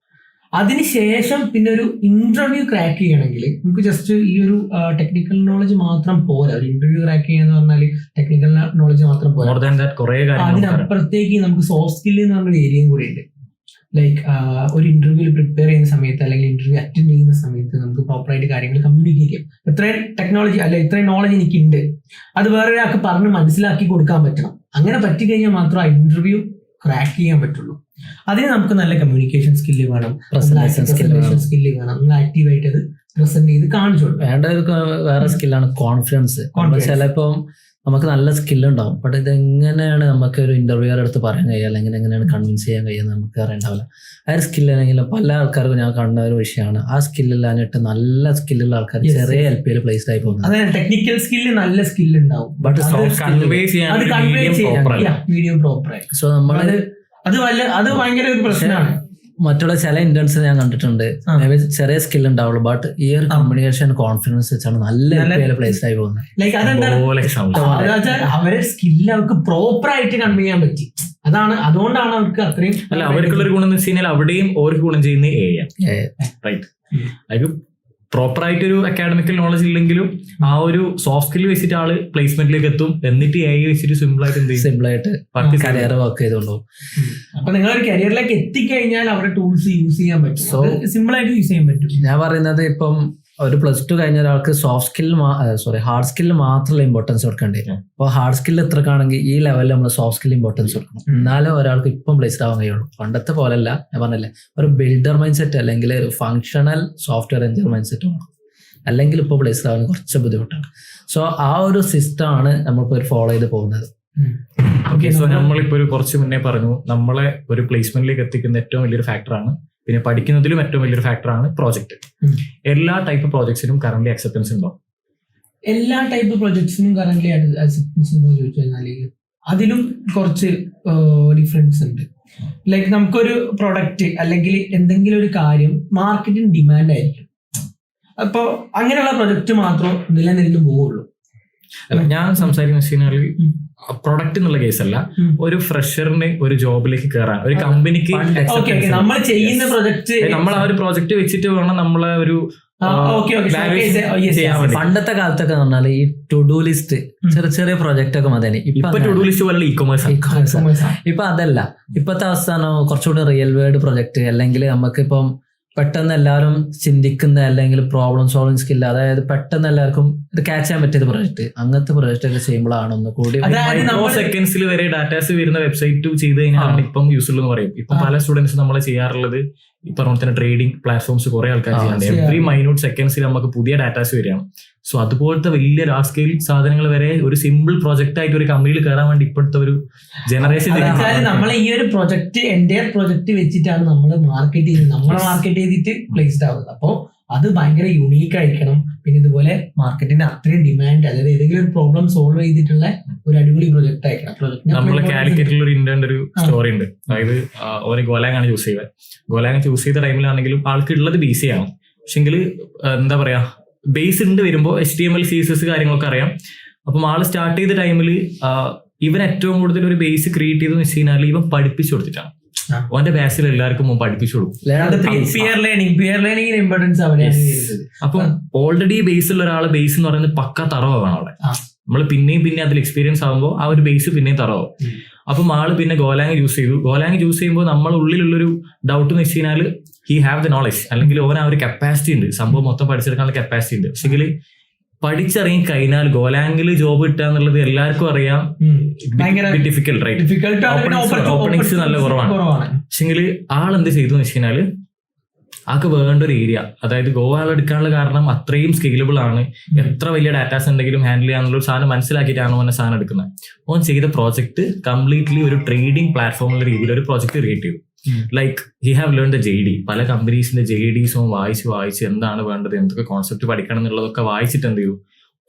അതിനുശേഷം പിന്നെ ഒരു ഇന്റർവ്യൂ ക്രാക്ക് ചെയ്യണമെങ്കിൽ നമുക്ക് ജസ്റ്റ് ഈ ഒരു ടെക്നിക്കൽ നോളജ് മാത്രം പോരാ. ഒരു ഇന്റർവ്യൂ ക്രാക്ക് ചെയ്യാന്ന് പറഞ്ഞാൽ ടെക്നിക്കൽ നോളജ് മാത്രം പോരാ. അതിനപ്പുറത്തേക്ക് നമുക്ക് സോഫ്റ്റ് സ്കില്ല് എന്ന് പറഞ്ഞൊരു ഏരിയയും കൂടി ഉണ്ട്. ലൈക്ക് ഒരു ഇന്റർവ്യൂ പ്രിപ്പയർ ചെയ്യുന്ന സമയത്ത് അല്ലെങ്കിൽ ഇന്റർവ്യൂ അറ്റൻഡ് ചെയ്യുന്ന സമയത്ത് നമുക്ക് പ്രോപ്പറായിട്ട് കാര്യങ്ങൾ കമ്മ്യൂണിക്കേറ്റ് ചെയ്യാം. ഇത്രയും ടെക്നോളജി അല്ലെ ഇത്രയും നോളജ് എനിക്കുണ്ട്, അത് വേറൊരാൾക്ക് പറഞ്ഞ് മനസ്സിലാക്കി കൊടുക്കാൻ പറ്റണം. അങ്ങനെ പറ്റിക്കഴിഞ്ഞാൽ മാത്രം ആ ഇന്റർവ്യൂ ക്രാക്ക് ചെയ്യാൻ പറ്റുള്ളൂ. അതിന് നമുക്ക് നല്ല കമ്മ്യൂണിക്കേഷൻ സ്കില്ല് വേണം, സ്കില്ല് വേണം. നമ്മൾ ആക്റ്റീവായിട്ട് അത് പ്രസന്റ് ചെയ്ത് കാണിച്ചു കൊടുക്കും. വേണ്ട ഒരു വേറെ സ്കില്ലാണ് കോൺഫിഡൻസ്. ചിലപ്പം നമുക്ക് നല്ല സ്കില്ല് ഉണ്ടാവും, ബട്ട് ഇത് എങ്ങനെയാണ് നമുക്ക് ഒരു ഇന്റർവ്യൂർ അടുത്ത് പറയാൻ കഴിയുക, അല്ലെങ്കിൽ എങ്ങനെയാണ് കൺവിൻസ് ചെയ്യാൻ കഴിയുക നമുക്ക് അറിയണ്ടാവില്ല. ആ ഒരു സ്കില്ല് അല്ലെങ്കിൽ പല ആൾക്കാർക്കും ഞാൻ കണ്ട ഒരു വിഷയമാണ്, ആ സ്കില്ലില്ലാഞ്ഞിട്ട് നല്ല സ്കില്ലുള്ള ആൾക്കാർ ചെറിയ LP പ്ലേസ്ഡ് ആയി പോകുന്നത്. അതെ, ടെക്നിക്കൽ സ്കില്ല് നല്ല സ്കില്ല് ഉണ്ടാവും, ബട്ട് മീഡിയം പ്രോപ്പർ. സോ നമ്മള് അത് ഭയങ്കര ഒരു പ്രശ്നമാണ്. മറ്റുള്ള ചില ഇന്റേൺസ് ഞാൻ കണ്ടിട്ടുണ്ട്, ചെറിയ സ്കിൽ ഉണ്ടാവുള്ളൂ, ബട്ട് ഈ ഒരു കമ്മ്യൂണിക്കേഷൻ കോൺഫിഡൻസ് വെച്ചാണ് നല്ല പ്ലേസ് ആയി പോകുന്നത്. ലൈക്ക് അവരുടെ സ്കില്ല് അവർക്ക് പ്രോപ്പർ ആയിട്ട് കൺവേ ചെയ്യാൻ പറ്റി. അതുകൊണ്ടാണ് അവർക്ക് അത്രയും അല്ല അവർക്കുള്ളൊരു ഗുണം എന്ന് വെച്ച് കഴിഞ്ഞാൽ അവിടെയും ഒരു ഗുണം ചെയ്യുന്ന റൈറ്റ്. പ്രോപ്പർ ആയിട്ടൊരു അക്കാഡമിക്കൽ നോളജ് ഇല്ലെങ്കിലും ആ ഒരു സോഫ്റ്റ് സ്കിൽ വെച്ചിട്ട് ആള് പ്ലേസ്മെന്റിലേക്ക് എത്തും. എന്നിട്ട് AI വെച്ചിട്ട് സിമ്പിൾ ആയിട്ട് കരിയർ വർക്ക് ചെയ്തോളൂ. അപ്പൊ നിങ്ങൾ ഒരു കരിയറിലേക്ക് എത്തിക്കഴിഞ്ഞാൽ അവരുടെ ടൂൾസ് യൂസ് ചെയ്യാൻ പറ്റും, സിമ്പിൾ ആയിട്ട് യൂസ് ചെയ്യാൻ പറ്റും. ഞാൻ പറയുന്നത് ഇപ്പം ഒരു +2 കഴിഞ്ഞ ഒരാൾക്ക് ഹാർഡ് സ്കില്ല് മാത്രമല്ല ഇമ്പോർട്ടൻസ് കൊടുക്കേണ്ടി വരും. അപ്പോൾ ഹാർഡ് സ്കില്ല് എത്രക്കാണെങ്കിൽ ഈ ലെവലിൽ നമ്മൾ സോഫ്റ്റ് സ്കിൽ ഇമ്പോർട്ടൻസ് കൊടുക്കണം, എന്നാലും ഒരാൾക്ക് ഇപ്പം പ്ലേസ്ഡ് ആവാൻ കഴിയുള്ളൂ. പണ്ടത്തെ പോലെയല്ല, ഞാൻ പറഞ്ഞില്ലേ, ഒരു ബിൽഡർ മൈൻഡ് സെറ്റ് അല്ലെങ്കിൽ ഒരു functional software engineer mind set വേണം, അല്ലെങ്കിൽ ഇപ്പോൾ പ്ലേസ്ഡ് ആവാൻ കുറച്ച് ബുദ്ധിമുട്ടാണ്. സോ ആ ഒരു സിസ്റ്റമാണ് നമ്മളിപ്പോൾ ഫോളോ ചെയ്ത് പോകുന്നത്. സോ നമ്മളിപ്പോൾ കുറച്ച് മുന്നേ പറഞ്ഞു, നമ്മളെ ഒരു പ്ലേസ്മെന്റിലേക്ക് എത്തിക്കുന്ന ഏറ്റവും വലിയൊരു ഫാക്ടറാണ്, പിന്നെ പഠിക്കുന്നതിലും ഏറ്റവും വലിയൊരു ഫാക്ടറാണ് പ്രോജക്റ്റ്. എല്ലാ ടൈപ്പ് പ്രോജക്ട്സിനും കറന്റ് അക്സെപ്റ്റൻസ് ഉണ്ടോ? എല്ലാ ടൈപ്പ് പ്രോജക്ട്സിനും കറന്റ് അക്സെപ്റ്റൻസ് ഉണ്ടോ ചോദിച്ചു കഴിഞ്ഞാൽ അതിലും കുറച്ച് ഡിഫറൻസ് ഉണ്ട്. ലൈക്ക് നമുക്കൊരു പ്രൊഡക്റ്റ് അല്ലെങ്കിൽ എന്തെങ്കിലും ഒരു കാര്യം മാർക്കറ്റിന് ഡിമാൻഡ് ആയിരിക്കും, അപ്പോൾ അങ്ങനെയുള്ള പ്രൊജക്റ്റ് മാത്രം നിലനിന്ന് പോവുള്ളൂ. അല്ല, ഞാൻ സംസാരിക്കുന്ന പ്രൊഡക്റ്റ് എന്നുള്ള കേസല്ല, ഒരു ഫ്രഷറിന് ഒരു ജോബിലേക്ക് കയറാൻ ഒരു കമ്പനിക്ക് നമ്മൾ ചെയ്യുന്ന പ്രൊജക്ട്, നമ്മൾ ആ ഒരു പ്രോജക്റ്റ് വെച്ചിട്ട് വേണം നമ്മളെ ഒരു പണ്ടത്തെ കാലത്തൊക്കെ പറഞ്ഞാൽ ഈ ടു ഡു ലിസ്റ്റ് ചെറിയ ചെറിയ പ്രൊജക്ട് ഒക്കെ മതി. ഇപ്പൊ ടു ഡു ലിസ്റ്റ് പോലെ ഇ-കൊമേഴ്സ്. ഇപ്പൊ അതല്ല, ഇപ്പത്തെ അവസ്ഥ കുറച്ചുകൂടി റിയൽ വേൾഡ് പ്രൊജക്ട്, അല്ലെങ്കിൽ നമുക്കിപ്പം പെട്ടെന്ന് എല്ലാവരും ചിന്തിക്കുന്ന അല്ലെങ്കിൽ പ്രോബ്ലം സോൾവിങ് സ്കില്ല്, അതായത് പെട്ടെന്ന് എല്ലാവർക്കും ഇത് ക്യാച്ച് ചെയ്യാൻ പറ്റിയത് പ്രൊജക്ട്, അങ്ങനത്തെ പ്രൊജക്ട് ഒക്കെ ചെയ്യുമ്പോഴാണ് ഒന്ന് കൂടി സെക്കൻഡ്സിൽ വരെ ഡാറ്റാസ് വരുന്ന വെബ്സൈറ്റ് ചെയ്ത് കഴിഞ്ഞാൽ ഇപ്പം യൂസ്ഫുൾ എന്ന് പറയും. ഇപ്പൊ പല സ്റ്റുഡൻസ് നമ്മൾ ചെയ്യാറുള്ളത് ഈ പറഞ്ഞ തന്നെ ട്രേഡിംഗ് പ്ലാറ്റ്ഫോംസ് കുറെ ആൾക്കാർ ചെയ്യാറുണ്ട്. എവറി മൈന്യൂട്ട് സെക്കൻഡ്സിൽ നമുക്ക് പുതിയ ഡാറ്റാസ് വരികയാണ്. സോ അതുപോലത്തെ വലിയ ലാർജ് സ്കെയിൽ സാധനങ്ങൾ വരെ ഒരു സിമ്പിൾ പ്രൊജക്ട് ആയിട്ട് ഒരു കമ്പനിയിൽ കയറാൻ വേണ്ടി ഇപ്പോഴത്തെ ഒരു ജനറേഷൻ നമ്മൾ ഈ ഒരു പ്രൊജക്ട് എന്റെ പ്രൊജക്ട് വെച്ചിട്ടാണ് നമ്മൾ മാർക്കറ്റ് ചെയ്യുന്നത്, നമ്മളെ മാർക്കറ്റ് ചെയ്തിട്ട് പ്ലേസ്ഡ് ആവുന്നത്. അപ്പോൾ അത് ഭയങ്കര യുണീക്ക് ആയിരിക്കണം. പിന്നെ ഇതുപോലെ മാർക്കറ്റിന് അത്രയും ഡിമാൻഡ്, അതായത് ഏതെങ്കിലും ഒരു പ്രോബ്ലം സോൾവ് ചെയ്തിട്ടുള്ള ഒരു അടിപൊളി പ്രൊജക്ട് ആയിരിക്കണം. നമ്മള് കാലിക്കറ്റിൽ ഒരു ഇന്ത്യൻ്റെ ഒരു സ്റ്റോറി ഉണ്ട്. അതായത് ഒരു ഗോലാങ് ചൂസ് ചെയ്തത്. ഗോലാങ് ചൂസ് ചെയ്ത ടൈമിലാണെങ്കിലും ആൾക്ക് ഉള്ളത് BC ആണ്. പക്ഷെങ്കിൽ എന്താ പറയാ, ബേസ് ഉണ്ട് വരുമ്പോൾ HTML CSS കാര്യങ്ങളൊക്കെ അറിയാം. അപ്പം ആള് സ്റ്റാർട്ട് ചെയ്ത ടൈമിൽ ഇവൻ ഏറ്റവും കൂടുതൽ ഒരു ബേസ് ക്രിയേറ്റ് ചെയ്തെന്ന് വെച്ച് കഴിഞ്ഞാൽ ഇവൻ പഠിപ്പിച്ചു കൊടുത്തിട്ടാണ്. ഓന്റെ ബേസിൽ എല്ലാവർക്കും പഠിപ്പിച്ചു കൊടുക്കും. അപ്പൊ ഓൾറെഡി ബേസ് ഉള്ള ഒരാളെ ബേസ് എന്ന് പറയുന്നത് പക്ക തറവാണ് അവിടെ. നമ്മൾ പിന്നെയും അതിൽ എക്സ്പീരിയൻസ് ആകുമ്പോൾ ആ ഒരു ബേസ് പിന്നെയും തറവാകും. അപ്പം ആള് പിന്നെ ഗോലാങ് യൂസ് ചെയ്തു. ഗോലാങ് യൂസ് ചെയ്യുമ്പോൾ നമ്മുടെ ഉള്ളിലുള്ളൊരു ഡൗട്ട് എന്ന് വെച്ച് കഴിഞ്ഞാൽ ഹി ഹാവ് ദ നോളജ്, അല്ലെങ്കിൽ ഓൻ ആ ഒരു കപ്പാസിറ്റി ഉണ്ട്, സംഭവം മൊത്തം പഠിച്ചെടുക്കാനുള്ള കപ്പാസിറ്റി ഉണ്ട്. പക്ഷെങ്കിൽ പഠിച്ചിറങ്ങി കഴിഞ്ഞാൽ ഗോലാംഗിൽ ജോബ് കിട്ടുക എന്നുള്ളത് എല്ലാവർക്കും അറിയാം, ഡിഫിക്കൽട്ട്, റൈറ്റ്? ഓപ്പണിങ്സ് നല്ല കുറവാണ്. പക്ഷെങ്കിൽ ആളെന്ത് ചെയ്തു എന്ന് വെച്ച് കഴിഞ്ഞാൽ ആൾക്ക് വേണ്ട ഒരു ഏരിയ, അതായത് ഗോവ എടുക്കാനുള്ള കാരണം അത്രയും സ്കെയിലബിൾ ആണ്. എത്ര വലിയ ഡാറ്റാസ് ഉണ്ടെങ്കിലും ഹാൻഡിൽ ചെയ്യാനുള്ള ഒരു സാധനം മനസ്സിലാക്കിയിട്ടാണ് ഓൻ സാധനം എടുക്കുന്നത്. ഓൻ ചെയ്ത പ്രോജക്ട് കംപ്ലീറ്റ്ലി ഒരു ട്രേഡിംഗ് പ്ലാറ്റ്ഫോമിലുള്ള രീതിയിൽ ഒരു പ്രോജക്ട് ക്രിയേറ്റ് ചെയ്തു. Like he have learn the JD, പല കമ്പനീസിന്റെ JDs വായിച്ച് എന്താണ് വേണ്ടത്, എന്തൊക്കെ കോൺസെപ്റ്റ് പഠിക്കണം എന്നുള്ളതൊക്കെ വായിച്ചിട്ട് എന്ത് ചെയ്തു,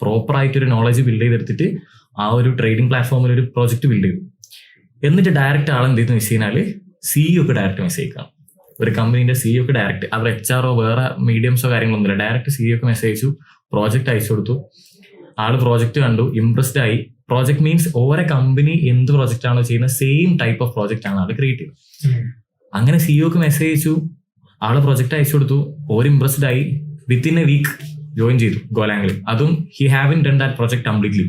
പ്രോപ്പർ ആയിട്ടൊരു നോളജ് ബിൽഡ് ചെയ്തെടുത്തിട്ട് ആ ഒരു ട്രേഡിംഗ് പ്ലാറ്റ്ഫോമിൽ ഒരു പ്രോജക്റ്റ് ബിൽഡ് ചെയ്തു. എന്നിട്ട് ഡയറക്റ്റ് ആളെന്ത് ചെയ്തെന്ന് വെച്ച് കഴിഞ്ഞാൽ CEO ഡയറക്റ്റ് മെസ്സേജ് കാണും. ഒരു കമ്പനീന്റെ CEO ഡയറക്റ്റ്, അവർ HR വേറെ മീഡിയംസോ കാര്യങ്ങളൊന്നുമില്ല, ഡയറക്റ്റ് CEO മെസ്സേജ് അയച്ചു, പ്രോജക്റ്റ് അയച്ചു കൊടുത്തു. ആള് പ്രോജക്റ്റ് കണ്ടു, ഇംപ്രസ്ഡ് ആയി. പ്രോജക്ട് മീൻസ് ഓരോ കമ്പനി എന്ത് പ്രോജക്റ്റ് ആണോ ചെയ്യുന്നത് സെയിം ടൈപ്പ് ഓഫ് പ്രോജക്റ്റ് ആണ് ആള് ക്രിയേറ്റ് ചെയ്തത്. അങ്ങനെ CEO മെസ്സേജ് അയച്ചു, ആള് പ്രൊജക്ട് അയച്ചു കൊടുത്തു, ഓർ ഇംപ്രസ്ഡ് ആയി. വിത്തിൻ എ വീക്ക് ജോയിൻ ചെയ്തു ഗോലാംഗിൽ. അതും he ഹാവിൻ done that project completely.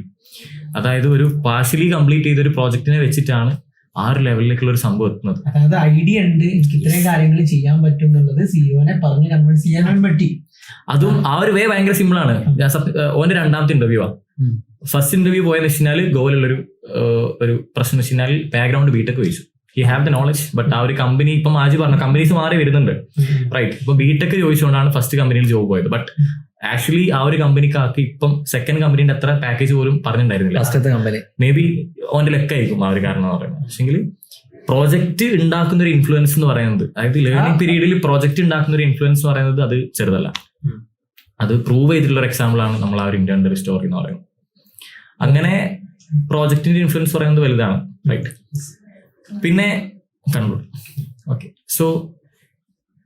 അതായത് ഒരു പാർഷ്യലി കംപ്ലീറ്റ് ചെയ്ത ഒരു പ്രോജക്റ്റിനെ വെച്ചിട്ടാണ് ആ ഒരു ലെവലിലേക്കുള്ള ഒരു സംഭവം എത്തുന്നത്. അതായത് ഐഡിയ ഉണ്ട്, എനിക്ക് ഇത്രയും കാര്യങ്ങൾ ചെയ്യാൻ പറ്റും എന്നുള്ളത് സിഇഒനെ പറഞ്ഞ് കൺവിൻസ് ചെയ്യാൻ പറ്റി. അതും ആ ഒരു വേ ഭയങ്കര സിമ്പിൾ ആണ്. ഓന്റെ രണ്ടാമത്തെ ഇന്റർവ്യൂ ആ. ഫസ്റ്റ് ഇന്റർവ്യൂ പോയെന്ന് വെച്ചാൽ ഗോവയിലുള്ളൊരു ഒരു പ്രശ്നം വെച്ച് കഴിഞ്ഞാൽ ബാക്ക്ഗ്രൗണ്ട് ബിടെക് ചോദിച്ചു. He have the knowledge, but ആ ഒരു കമ്പനി ഇപ്പം ആജി പറഞ്ഞ കമ്പനീസ് മാറി വരുന്നുണ്ട്, റൈറ്റ്? ഇപ്പൊ ബിടെക് ചോദിച്ചുകൊണ്ടാണ് ഫസ്റ്റ് കമ്പനിയിൽ ജോബ് പോയത്. ബട്ട് ആക്ച്വലി ആ ഒരു കമ്പനിക്കാർക്ക് ഇപ്പം സെക്കൻഡ് കമ്പനീന്റെ അത്ര പാക്കേജ് പോലും പറഞ്ഞിട്ടുണ്ടായിരുന്നില്ല. മേ ബി ഓന്റെ ലെക്കായിരിക്കും ആ ഒരു കാരണം എന്ന് പറയുന്നത്. പക്ഷെങ്കിൽ പ്രോജക്റ്റ് ഉണ്ടാക്കുന്ന ഒരു ഇൻഫ്ലുവൻസ് എന്ന് പറയുന്നത്, അതായത് ലേണിംഗ് പീരീഡിൽ പ്രോജക്റ്റ് ഉണ്ടാക്കുന്ന ഒരു ഇൻഫ്ലുവൻസ് എന്ന് പറയുന്നത് അത് ചെറുതല്ല. അത് പ്രൂവ് ചെയ്തിട്ടുള്ള ഒരു എക്സാമ്പിൾ ആണ് നമ്മൾ ആ ഒരു ഇന്ത്യൻ സ്റ്റോറി എന്ന് പറയുന്നത്. അങ്ങനെ പ്രോജക്റ്റിന്റെ ഇൻഫ്ലുവൻസ് പറയുന്നത് വലുതാണ്, റൈറ്റ്? പിന്നെ കൺക്ലൂഡ്. ഓക്കെ, സോ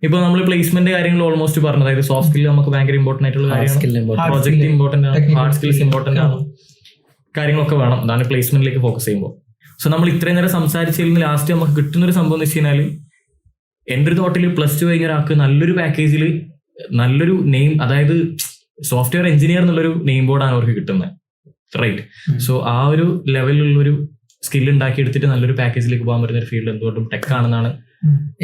ഇപ്പൊ നമ്മൾ പ്ലേസ്മെന്റ് കാര്യങ്ങൾ ഓൾമോസ്റ്റ് പറഞ്ഞു. അതായത് സോഫ്റ്റ് സ്കിൽ നമുക്ക് ഭയങ്കര ഇമ്പോർട്ടന്റ് ആയിട്ടുള്ള കാര്യമാണ്, പ്രോജക്ട് ഇമ്പോർട്ടന്റ് ആണ്, ഹാർഡ് സ്കിൽസ് ഇമ്പോർട്ടന്റ് ആണ്, കാര്യങ്ങളൊക്കെ വേണം. അതാണ് പ്ലേസ്മെന്റിലേക്ക് ഫോക്കസ് ചെയ്യുമ്പോൾ. സോ നമ്മൾ ഇത്രയും നേരം സംസാരിച്ചതിൽ ലാസ്റ്റ് നമുക്ക് കിട്ടുന്ന ഒരു സംഭവം എന്ന് വെച്ച് കഴിഞ്ഞാൽ, എൻ്റെ ഒരു തോട്ടിൽ +2 കഴിഞ്ഞ ഒരാൾക്ക് നല്ലൊരു പാക്കേജിൽ നല്ലൊരു നെയിം, അതായത് സോഫ്റ്റ്വെയർ എഞ്ചിനീയർ എന്നുള്ളൊരു നെയിം ബോർഡാണ് അവർക്ക് കിട്ടുന്നത്, റൈറ്റ്? സോ ആ ഒരു ലെവലിലുള്ളൊരു സ്കിൽ ഉണ്ടാക്കി എടുത്തിട്ട് നല്ലൊരു പാക്കേജിലേക്ക് പോകാൻ പറ്റുന്ന ഒരു ഫീൽഡ് എന്തുകൊണ്ടും ടെക് ആണെന്നാണ്.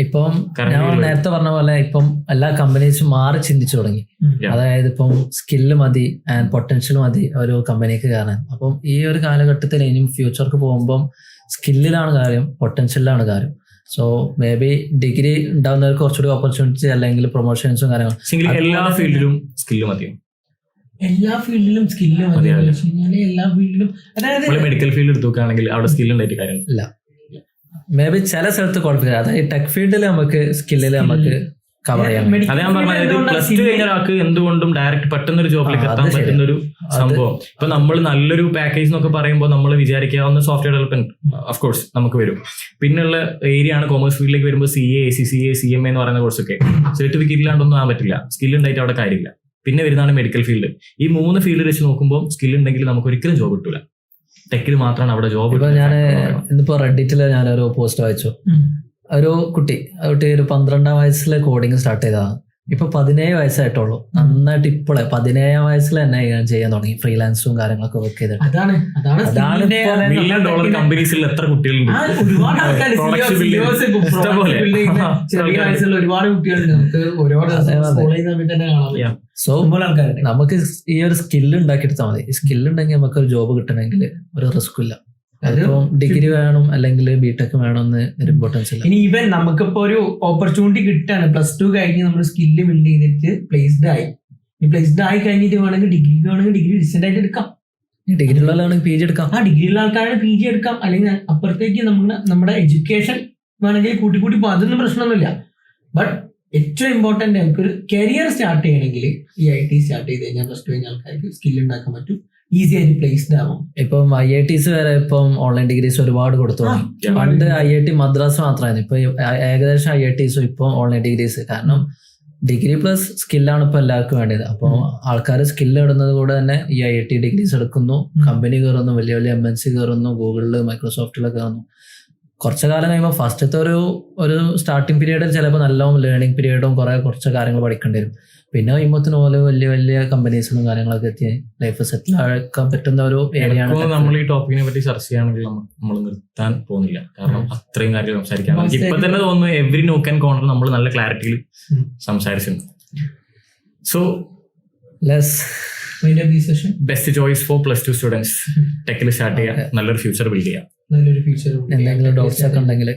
ഇപ്പം ഞാൻ നേരത്തെ പറഞ്ഞ പോലെ ഇപ്പം എല്ലാ കമ്പനീസും മാറി ചിന്തിച്ചു തുടങ്ങി. അതായത് ഇപ്പം സ്കില്ല് മതി ആൻഡ് പൊട്ടൻഷ്യൽ മതി ഒരു കമ്പനിക്ക് കയറാൻ. അപ്പം ഈ ഒരു കാലഘട്ടത്തിൽ ഇനിയും ഫ്യൂച്ചർക്ക് പോകുമ്പം സ്കില്ലിലാണ് കാര്യം, പൊട്ടൻഷ്യലിലാണ് കാര്യം. സോ മേ ബി ഡിഗ്രി ഉണ്ടാവുന്നവർക്ക് കുറച്ചുകൂടി ഓപ്പർച്യൂണിറ്റി അല്ലെങ്കിൽ പ്രൊമോഷൻസും കാര്യങ്ങളും. എല്ലാ ഫീൽഡിലും സ്കില്ല് മതി, എല്ലാ ഫീൽഡിലും സ്കില്ല് മതി. എല്ലാ ഫീൽഡിലും, അതായത് മെഡിക്കൽ ഫീൽഡ് എടുത്ത് നോക്കുകയാണെങ്കിൽ അവിടെ സ്കില്ല് ഉണ്ടായിട്ട് കാര്യമില്ല. മേ ബി ചില സ്ഥലത്ത് കുഴപ്പമില്ല. അതായത് ടെക് ഫീൽഡിൽ നമുക്ക് സ്കില്ലിൽ നമുക്ക് കവർ ചെയ്യാം. അത് ഞാൻ പറഞ്ഞത് +2 കഴിഞ്ഞ ഒരാൾക്ക് എന്തുകൊണ്ടും ഡയറക്റ്റ് പെട്ടെന്ന് ഒരു ജോബിലേക്ക് എത്താൻ പറ്റുന്ന ഒരു സംഭവം. ഇപ്പൊ നമ്മൾ നല്ലൊരു പാക്കേജ് എന്നൊക്കെ പറയുമ്പോൾ നമ്മൾ വിചാരിക്കാവുന്ന സോഫ്റ്റ്വെയർ ഡെവലപ്മെന്റ് ഓഫ് കോഴ്സ് നമുക്ക് വരും. പിന്നെയുള്ള ഏരിയ ആണ് കോമേഴ്സ് ഫീൽഡിലേക്ക് വരുമ്പോൾ CA, ACCA, CMA എന്ന് പറയുന്ന കോഴ്സൊക്കെ സർട്ടിഫിക്കറ്റ് ഇല്ലാണ്ടൊന്നും ആകാൻ പറ്റില്ല. സ്കിൽ ഉണ്ടായിട്ട് അവിടെ കാര്യമില്ല. പിന്നെ വരുന്നതാണ് മെഡിക്കൽ ഫീൽഡ്. ഈ 3 ഫീൽഡ് വെച്ച് നോക്കുമ്പോൾ സ്കിൽ ഉണ്ടെങ്കിൽ നമുക്ക് ഒരിക്കലും ജോബ് കിട്ടില്ല. ടെക്കിൽ മാത്രമാണ് അവിടെ ജോബ്. ഇപ്പൊ ഞാൻ ഇന്നിപ്പോ റെഡിറ്റില് ഞാനൊരു പോസ്റ്റ് വായിച്ചു. ഒരു കുട്ടി ഒരു 12-ാം വയസ്സിൽ കോഡിങ് സ്റ്റാർട്ട് ചെയ്തതാണ്. ഇപ്പൊ 17 വയസ്സായിട്ടുള്ളൂ. നന്നായിട്ട് ഇപ്പോഴേ 17-ാം വയസ്സിൽ തന്നെ ചെയ്യാൻ തുടങ്ങി. ഫ്രീലാൻസും കാര്യങ്ങളൊക്കെ വർക്ക് ചെയ്തിട്ട്. അതാണ് $1 മില്യൺ കമ്പനീസിൽ എത്ര കുട്ടികളുണ്ട്? ചെറിയ വയസ്സുള്ള ഒരുപാട് കുട്ടികളുണ്ട്. നമുക്ക് ഒരുപാട് സോ നമുക്ക് ഈ ഒരു സ്കില്ല് ഉണ്ടാക്കിയെടുത്താൽ മതി. ഈ സ്കില്ല് ഉണ്ടെങ്കിൽ നമുക്ക് ഒരു ജോബ് കിട്ടണമെങ്കിൽ ഒരു റിസ്ക് ഇല്ല. അതിപ്പം ഡിഗ്രി വേണം അല്ലെങ്കിൽ ബിടെക് വേണമെന്ന് ഒരു ഇമ്പോർട്ടൻസ് ഇല്ല. ഇനി ഈവൻ നമുക്കിപ്പോ ഒരു ഓപ്പർച്യൂണിറ്റി കിട്ടാണ്, +2 കഴിഞ്ഞ് നമ്മൾ സ്കില്ല് ബിൽഡ് ചെയ്തിട്ട് പ്ലേസ്ഡ് ആയി. ഈ പ്ലേസ്ഡ് ആയി കഴിഞ്ഞിട്ട് വേണമെങ്കിൽ ഡിഗ്രി ഡിസ്റ്റന്റ് ആയിട്ട് എടുക്കാം. ഡിഗ്രി ഉള്ള ആളാണെങ്കിൽ PG എടുക്കാം. ഡിഗ്രി ഉള്ള ആൾക്കാരാണ് PG എടുക്കാം. അല്ലെങ്കിൽ അപ്പുറത്തേക്ക് നമ്മുടെ എഡ്യൂക്കേഷൻ വേണമെങ്കിൽ കൂട്ടി പോകും. അതൊന്നും പ്രശ്നമൊന്നുമില്ല. ബട്ട് ഏറ്റവും ഇമ്പോർട്ടന്റ് നമുക്കൊരു കരിയർ സ്റ്റാർട്ട് ചെയ്യണമെങ്കിൽ ഈ IT സ്റ്റാർട്ട് ചെയ്ത് കഴിഞ്ഞാൽ +2 കഴിഞ്ഞ ആൾക്കാർക്ക് സ്കില്ല് ഉണ്ടാക്കാൻ പറ്റും, ഈസി ആയിട്ട് പ്ലേസ്ഡ് ആവും. ഇപ്പം IITs വരെ ഇപ്പം ഓൺലൈൻ ഡിഗ്രീസ് ഒരുപാട് കൊടുത്തു. പണ്ട് IIT മദ്രാസ് മാത്രമായിരുന്നു. ഇപ്പൊ ഏകദേശം IITs ഇപ്പം ഓൺലൈൻ ഡിഗ്രീസ്. കാരണം ഡിഗ്രി പ്ലസ് സ്കില്ലാണ് ഇപ്പൊ എല്ലാവർക്കും വേണ്ടത്. അപ്പോൾ ആൾക്കാർ സ്കില്ല് ഇടുന്നത് കൂടെ തന്നെ ഈ IIT ഡിഗ്രീസ് എടുക്കുന്നു, കമ്പനി കയറുന്നു, വലിയ വലിയ MNC കയറുന്നു, ഗൂഗിളില് മൈക്രോസോഫ്റ്റിലൊക്കെ കയറുന്നു. കുറച്ച് കാലം കഴിയുമ്പോൾ ഫസ്റ്റത്തെ ഒരു സ്റ്റാർട്ടിങ് പീരീഡിൽ ചിലപ്പോൾ നല്ല ലേണിംഗ് പീരീഡും കുറച്ച് കാര്യങ്ങൾ പഠിക്കേണ്ടി വരും. പിന്നെ കഴിയുമ്പോഴത്തേനും പോലെ വലിയ വലിയ കമ്പനീസും കാര്യങ്ങളൊക്കെ എത്തി ലൈഫ് സെറ്റിൽ ആക്കാൻ പറ്റുന്ന ഒരു ഏരിയ ആണ്. നമ്മൾ ഈ ടോപ്പിക്കിനെ പറ്റി ചർച്ച ചെയ്യുകയാണെങ്കിൽ നമ്മൾ നിർത്താൻ പോകുന്നില്ല. കാരണം അത്രയും കാര്യങ്ങൾ സംസാരിക്കാൻ ഇപ്പൊ തന്നെ തോന്നുന്നു എവറി നോക്ക് ആൻഡ് കോർണർ നമ്മൾ നല്ല ക്ലാരിറ്റിയിൽ സംസാരിച്ചിട്ടുണ്ട്. So best choice for +2 students ടെക്കിൽ സ്റ്റാർട്ട് ചെയ്യാം, നല്ലൊരു ഫ്യൂച്ചർ ബിൽഡ് ചെയ്യാം. എന്തെങ്കിലും ഡൗട്ട്സ് ഒക്കെ ഉണ്ടെങ്കിൽ